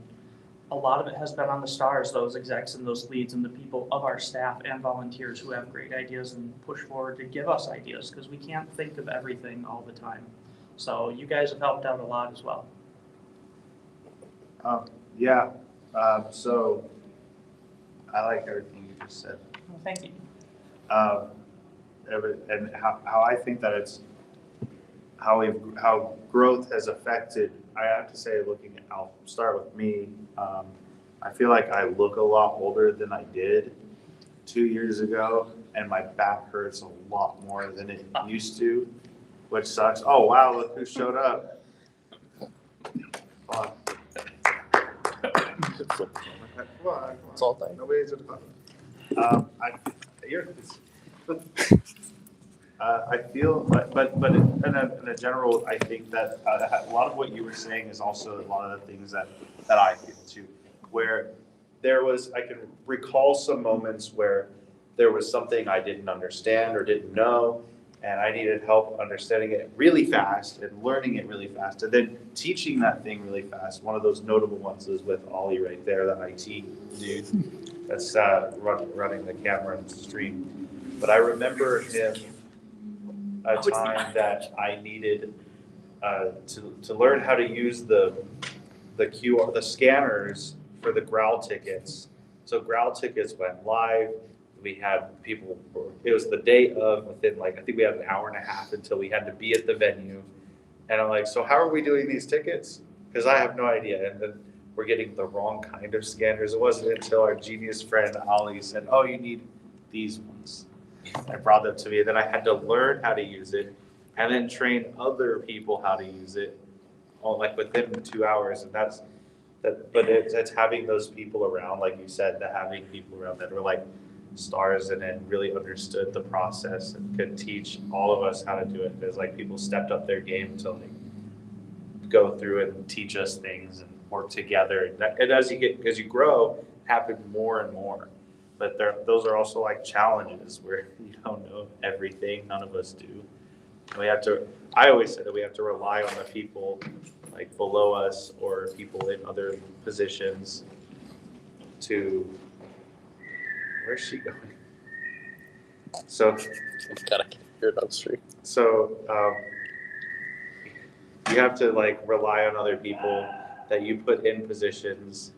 a lot of it has been on the stars, those execs and those leads and the people of our staff and volunteers who have great ideas and push forward to give us ideas, because we can't think of everything all the time. So you guys have helped out a lot as well. So I like everything you just said. Well, thank you. And how I think that it's how growth has affected. I have to say, I'll start with me. I feel like I look a lot older than I did 2 years ago, and my back hurts a lot more than it used to, which sucks. Oh wow, look who showed up. Fuck. Come on. It's all day. Nobody's at I feel, but in a general, I think that a lot of what you were saying is also a lot of the things that I feel too, where I can recall some moments where there was something I didn't understand or didn't know, and I needed help understanding it really fast and learning it really fast, and then teaching that thing really fast. One of those notable ones is with Ollie right there, the IT dude that's running the camera and stream. But I remember him a time that I needed to learn how to use the QR, the scanners for the growl tickets. So growl tickets went live. We had people, it was the day of, within I think we had an hour and a half until we had to be at the venue. And I'm like, so how are we doing these tickets? Because I have no idea. And then we're getting the wrong kind of scanners. It wasn't until our genius friend Ollie said, oh, you need these ones. I brought them to me, and then I had to learn how to use it, and then train other people how to use it, all within 2 hours. And that's that. But it's having those people around, like you said, that having people around that were stars in it, and really understood the process and could teach all of us how to do it. There's people stepped up their game to go through it and teach us things and work together. And as you grow, it happened more and more. But those are also challenges where you don't know everything. None of us do. I always said that we have to rely on the people like below us or people in other positions to, where's she going? So, Gotta hear it on the street. so, you have to like rely on other people that you put in positions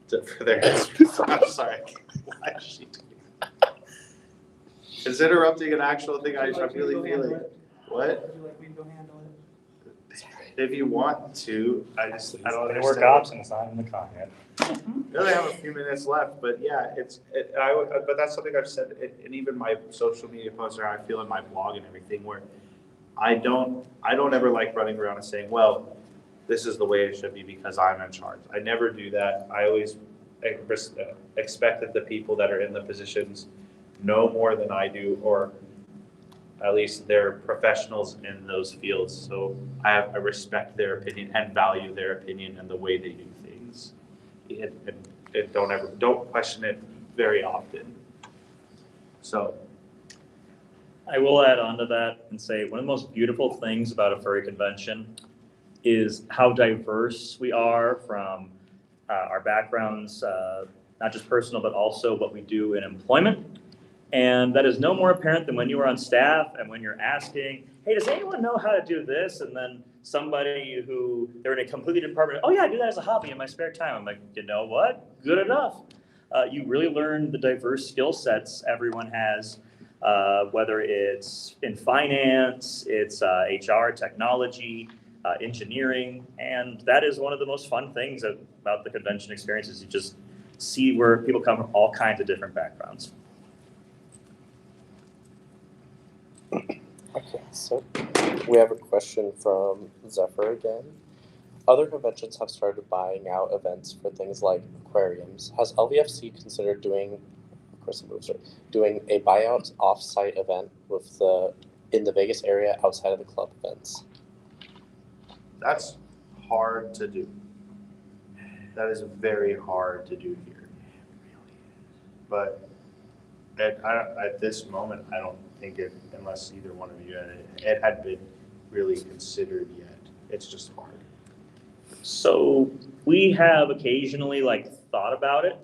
for their, I'm sorry, why is she doing that? Is interrupting an actual thing I'm really feeling. What? Would you like me to go handle it? If you want to, I don't They work understand. option, it's not in the comment. We only have a few minutes left, but yeah, but that's something I've said, and even my social media posts, or I feel in my blog and everything, where I don't ever like running around and saying, well, this is the way it should be because I'm in charge. I never do that. I always expect that the people that are in the positions know more than I do, or at least they're professionals in those fields. So I respect their opinion and value their opinion and the way they do things. And don't question it very often. So I will add on to that and say one of the most beautiful things about a furry convention is how diverse we are from our backgrounds, not just personal, but also what we do in employment. And that is no more apparent than when you are on staff and when you're asking, hey, does anyone know how to do this? And then somebody who, they're in a completely different department, oh yeah, I do that as a hobby in my spare time. I'm like, you know what? Good enough. You really learn the diverse skill sets everyone has, whether it's in finance, it's HR, technology, engineering. And that is one of the most fun things about the convention experience is you just see where people come from all kinds of different backgrounds. Okay, so we have a question from Zephyr again. Other conventions have started buying out events for things like aquariums. Has LVFC considered doing a buyout off-site event in the Vegas area outside of the club events? that's hard to do. That is very hard to do here. But at this moment, I don't think it, unless either one of you it had been really considered yet. It's just hard. So we have occasionally thought about it,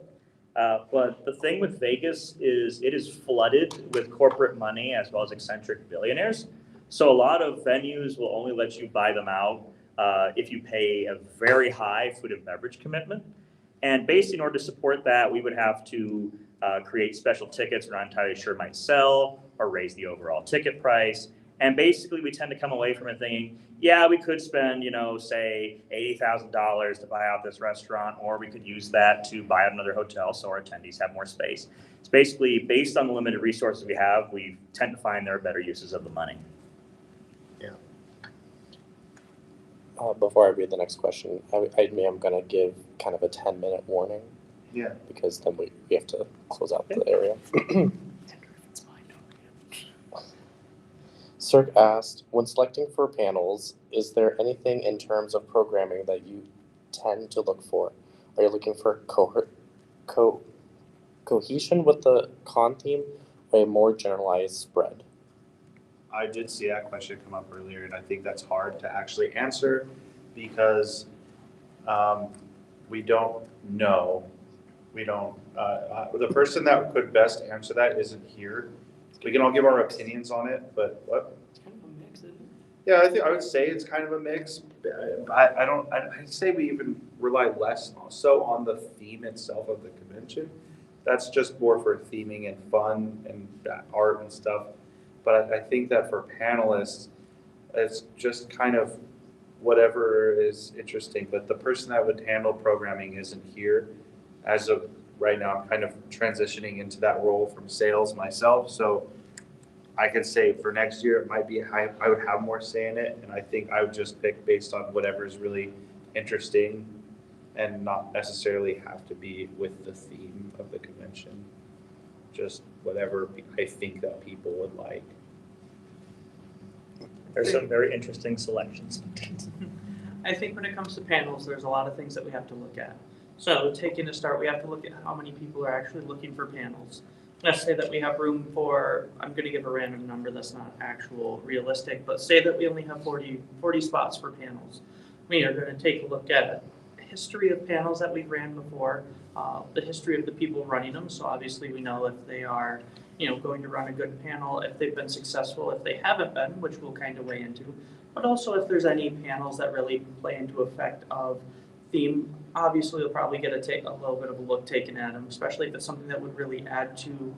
but the thing with Vegas is it is flooded with corporate money as well as eccentric billionaires. So a lot of venues will only let you buy them out if you pay a very high food and beverage commitment. And basically, in order to support that, we would have to create special tickets we're not entirely sure might sell or raise the overall ticket price. And basically, we tend to come away from it thinking, yeah, we could spend, say $80,000 to buy out this restaurant, or we could use that to buy out another hotel so our attendees have more space. It's basically based on the limited resources we have, we tend to find there are better uses of the money. Before I read the next question, I'm going to give kind of a 10-minute warning. Yeah. Because then we have to close out the area. Cirque asked, when selecting for panels, is there anything in terms of programming that you tend to look for? Are you looking for cohesion with the con theme or a more generalized spread? I did see that question come up earlier, and I think that's hard to actually answer because we don't know. We don't. The person that could best answer that isn't here. We can all give our opinions on it, but what? It's kind of a mix, isn't it? Yeah, I would say it's kind of a mix. I'd say we even rely less so on the theme itself of the convention. That's just more for theming and fun and art and stuff. But I think that for panelists, it's just kind of whatever is interesting. But the person that would handle programming isn't here. As of right now, I'm kind of transitioning into that role from sales myself. So I could say for next year, it might be I would have more say in it. And I think I would just pick based on whatever is really interesting and not necessarily have to be with the theme of the convention. Just whatever I think that people would like. There's some very interesting selections. I think when it comes to panels, there's a lot of things that we have to look at. So taking a start, we have to look at how many people are actually looking for panels. let's say that we have room for, I'm gonna give a random number that's not actual realistic, but say that we only have 40 spots for panels. We are gonna take a look at the history of panels that we've ran before, the history of the people running them, so obviously we know if they are, going to run a good panel, if they've been successful, if they haven't been, which we'll kind of weigh into, but also if there's any panels that really play into effect of theme. Obviously, you'll probably get a little bit of a look taken at them, especially if it's something that would really add to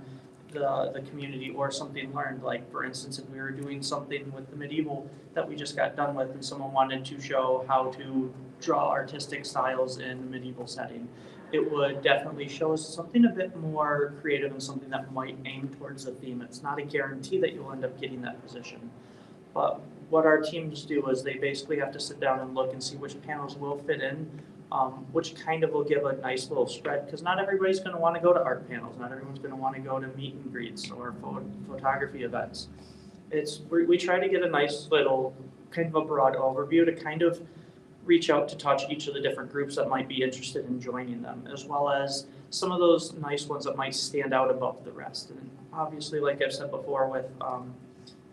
the community or something learned. Like, for instance, if we were doing something with the medieval that we just got done with and someone wanted to show how to draw artistic styles in the medieval setting, it would definitely show us something a bit more creative and something that might aim towards a theme. It's not a guarantee that you'll end up getting that position. But what our teams do is they basically have to sit down and look and see which panels will fit in, which kind of will give a nice little spread, because not everybody's going to want to go to art panels. Not everyone's going to want to go to meet and greets or photography events. We try to get a nice little kind of a broad overview to kind of reach out to touch each of the different groups that might be interested in joining them, as well as some of those nice ones that might stand out above the rest. And obviously, like I've said before, with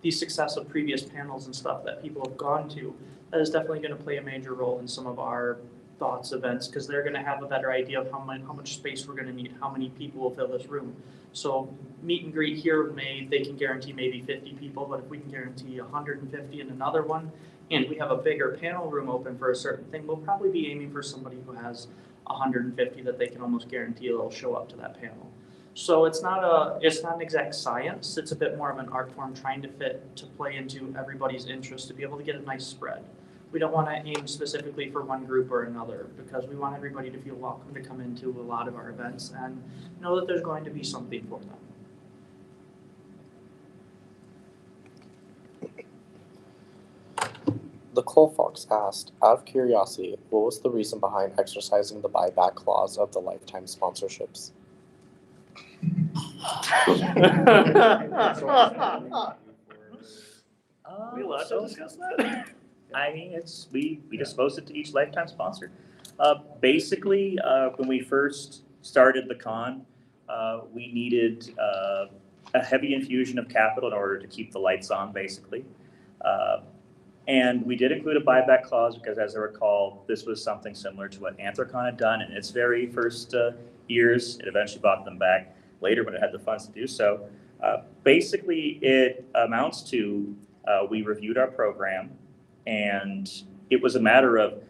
the success of previous panels and stuff that people have gone to, that is definitely going to play a major role in some of our thoughts events, because they're going to have a better idea of how much space we're going to need, how many people will fill this room. So meet and greet here, they can guarantee maybe 50 people, but if we can guarantee 150 in another one, and we have a bigger panel room open for a certain thing, we'll probably be aiming for somebody who has 150 that they can almost guarantee they'll show up to that panel. So it's not an exact science. It's a bit more of an art form trying to play into everybody's interest to be able to get a nice spread. We don't want to aim specifically for one group or another, because we want everybody to feel welcome to come into a lot of our events and know that there's going to be something for them. The Coal Fox asked, out of curiosity, what was the reason behind exercising the buyback clause of the lifetime sponsorships? We allowed to discuss that? I mean, we disclosed it to each lifetime sponsor. Basically, when we first started the con, we needed a heavy infusion of capital in order to keep the lights on, basically. And we did include a buyback clause because, as I recall, this was something similar to what Anthrocon had done in its very first years. It eventually bought them back later when it had the funds to do so. Basically, it amounts to we reviewed our program, and it was a matter of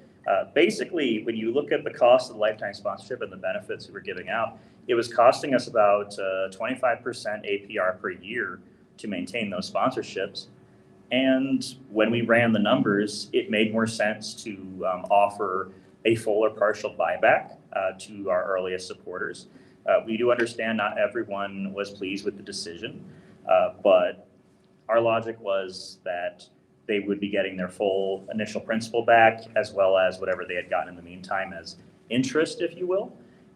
basically, when you look at the cost of the lifetime sponsorship and the benefits we were giving out, it was costing us about 25% APR per year to maintain those sponsorships. And when we ran the numbers, it made more sense to offer a full or partial buyback to our earliest supporters. We do understand not everyone was pleased with the decision, but our logic was that they would be getting their full initial principal back, as well as whatever they had gotten in the meantime as interest, if you will.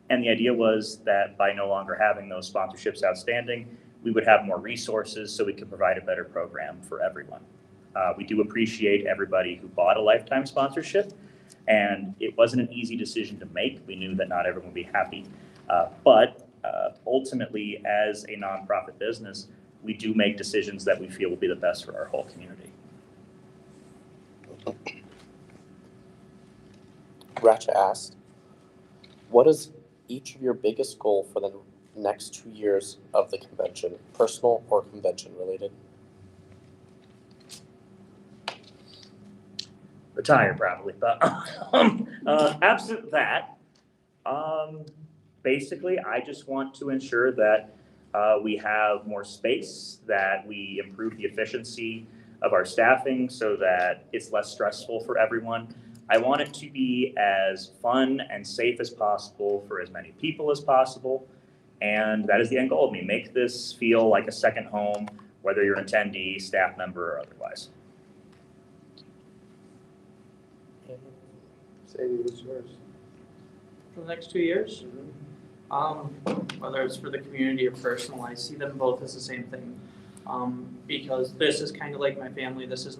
And the idea was that by no longer having those sponsorships outstanding, we would have more resources so we could provide a better program for everyone. We do appreciate everybody who bought a lifetime sponsorship, and it wasn't an easy decision to make. We knew that not everyone would be happy, but ultimately, as a nonprofit business, we do make decisions that we feel will be the best for our whole community. Ratcha asked, what is each of your biggest goal for the next 2 years of the convention, personal or convention related? Retire probably, but absent that, basically, I just want to ensure that we have more space, that we improve the efficiency of our staffing so that it's less stressful for everyone. I want it to be as fun and safe as possible for as many people as possible. And that is the end goal of me. Make this feel like a second home, whether you're an attendee, staff member, or otherwise. Sadie, what's yours? For the next 2 years, whether it's for the community or personal, I see them both as the same thing. Because this is kind of like my family. This is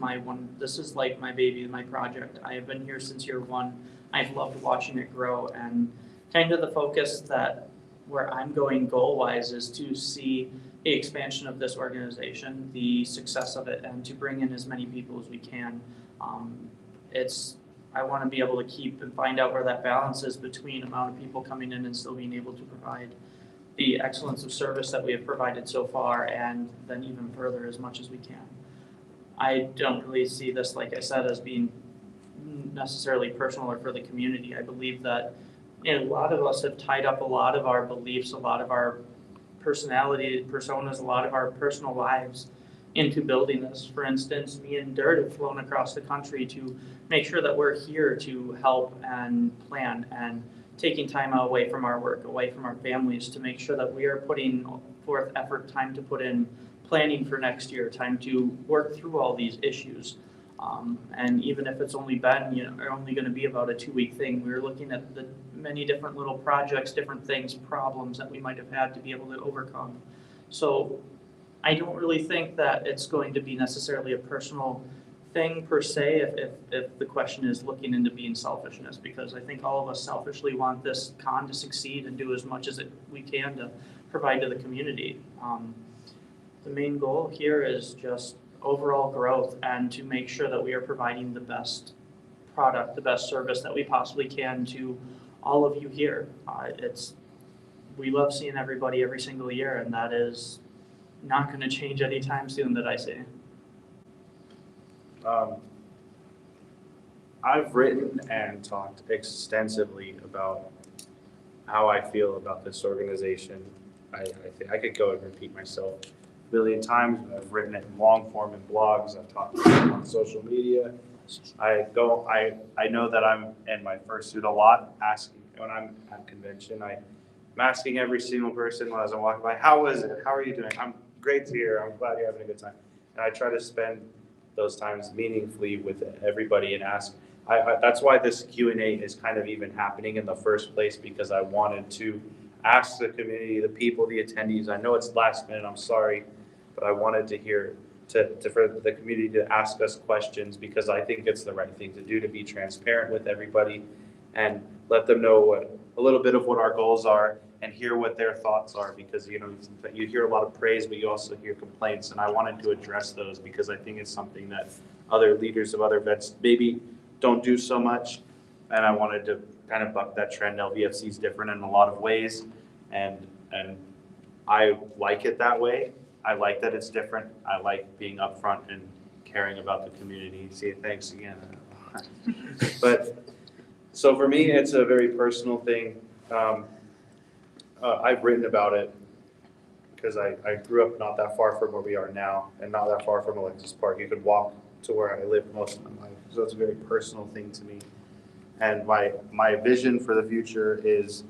like my baby, my project. I have been here since year one. I've loved watching it grow, and kind of the focus that where I'm going goal-wise is to see the expansion of this organization, the success of it, and to bring in as many people as we can. I want to be able to keep and find out where that balance is between amount of people coming in and still being able to provide the excellence of service that we have provided so far, and then even further as much as we can. I don't really see this, like I said, as being necessarily personal or for the community. I believe that a lot of us have tied up a lot of our beliefs, a lot of our personality, personas, a lot of our personal lives into building this. For instance, me and Dirt have flown across the country to make sure that we're here to help and plan and taking time away from our work, away from our families, to make sure that we are putting forth effort, time to put in planning for next year, time to work through all these issues. And even if it's only been, only going to be about a 2-week thing, we're looking at the many different little projects, different things, problems that we might have had to be able to overcome. So I don't really think that it's going to be necessarily a personal thing per se if the question is looking into being selfishness, because I think all of us selfishly want this con to succeed and do as much as we can to provide to the community. The main goal here is just overall growth and to make sure that we are providing the best product, the best service that we possibly can to all of you here. We love seeing everybody every single year, and that is not going to change anytime soon that I see. I've written and talked extensively about how I feel about this organization. I think I could go and repeat myself a billion times. I've written it in long form in blogs. I've talked about it on social media. I know that I'm in my fursuit a lot, asking when I'm at convention. I'm asking every single person as I'm walking by, how is it? How are you doing? I'm great to hear. I'm glad you're having a good time. And I try to spend those times meaningfully with everybody and ask. That's why this Q&A is kind of even happening in the first place, because I wanted to ask the community, the people, the attendees. I know it's last minute, I'm sorry, but I wanted to hear for the community to ask us questions, because I think it's the right thing to do, to be transparent with everybody and let them know a little bit of what our goals are and hear what their thoughts are, because you hear a lot of praise, but you also hear complaints, and I wanted to address those because I think it's something that other leaders of other vets maybe don't do so much, and I wanted to kind of buck that trend. LVFC is different in a lot of ways, and I like it that way. I like that it's different. I like being upfront and caring about the community. See, thanks again. But so for me, it's a very personal thing. I've written about it because I grew up not that far from where we are now, and not that far from Alexis Park. You could walk to where I lived most of my life. So it's a very personal thing to me. And my vision for the future is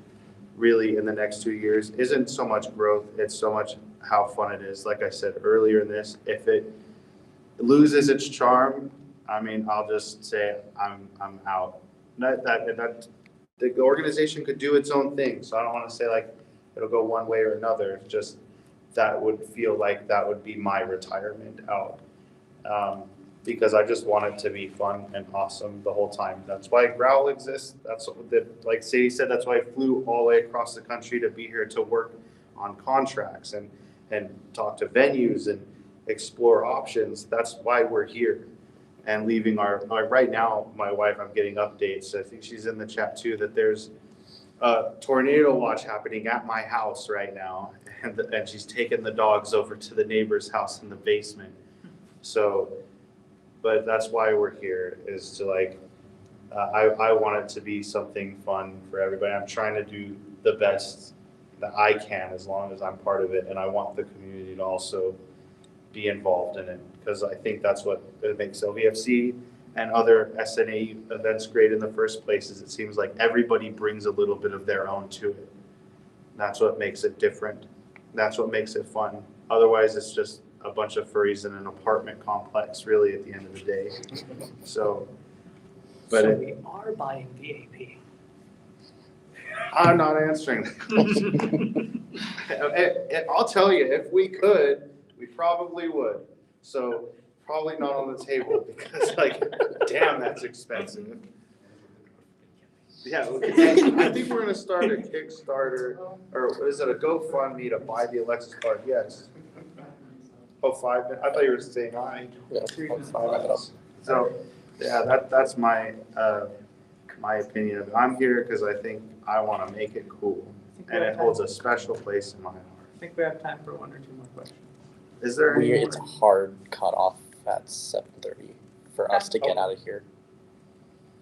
really in the next 2 years isn't so much growth, it's so much how fun it is. Like I said earlier in this, if it loses its charm, I mean, I'll just say I'm out. That the organization could do its own thing. So I don't want to say like it'll go one way or another. Just that would feel like that would be my retirement out. Because I just want it to be fun and awesome the whole time. That's why Growl exists. That's what like Sadie said, that's why I flew all the way across the country to be here to work on contracts and talk to venues and explore options. That's why we're here. And leaving right now, my wife, I'm getting updates. I think she's in the chat too, that there's a tornado watch happening at my house right now. And she's taken the dogs over to the neighbor's house in the basement. So, but that's why we're here, is to like, I want it to be something fun for everybody. I'm trying to do the best that I can as long as I'm part of it. And I want the community to also be involved in it, because I think that's what makes LVFC and other SNA events great in the first place, is it seems like everybody brings a little bit of their own to it. That's what makes it different. That's what makes it fun. Otherwise, it's just a bunch of furries in an apartment complex, really, at the end of the day. So, but So we are buying VAP. I'm not answering that. I'll tell you, if we could, we probably would. So probably not on the table, because like, damn, that's expensive. Yeah, I think we're gonna start a Kickstarter, or what is it, a GoFundMe to buy the Alexis Park, yes. Oh, 5 minutes, I thought you were saying nine. Yeah, let's wrap it up. So, yeah, that's my, my opinion of it. I'm here because I think I wanna make it cool, and it holds a special place in my heart. I think we have time for one or two more questions. Is there any more? It's a hard cutoff at 7:30 for us to get out of here,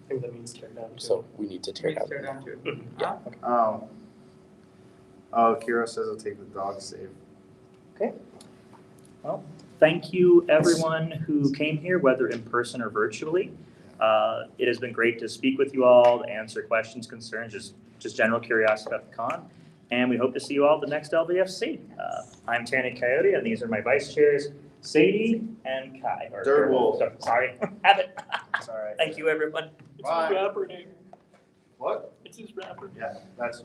Maybe that means tear down too. so we need to tear Please down. tear down too. Yeah. Oh. Oh, Kira says I'll take the dog safe. Well, thank you everyone who came here, whether in person or virtually. It has been great to speak with you all, to answer questions, concerns, just general curiosity about the con. And we hope to see you all at the next LVFC. I'm Tanny Coyote, and these are my vice chairs, Sadie and Kai. Dirtwolf. Sorry, have it. It's all right. Thank you, everyone. It's Bye. his rapper name. What? It's his rapper. Yeah, that's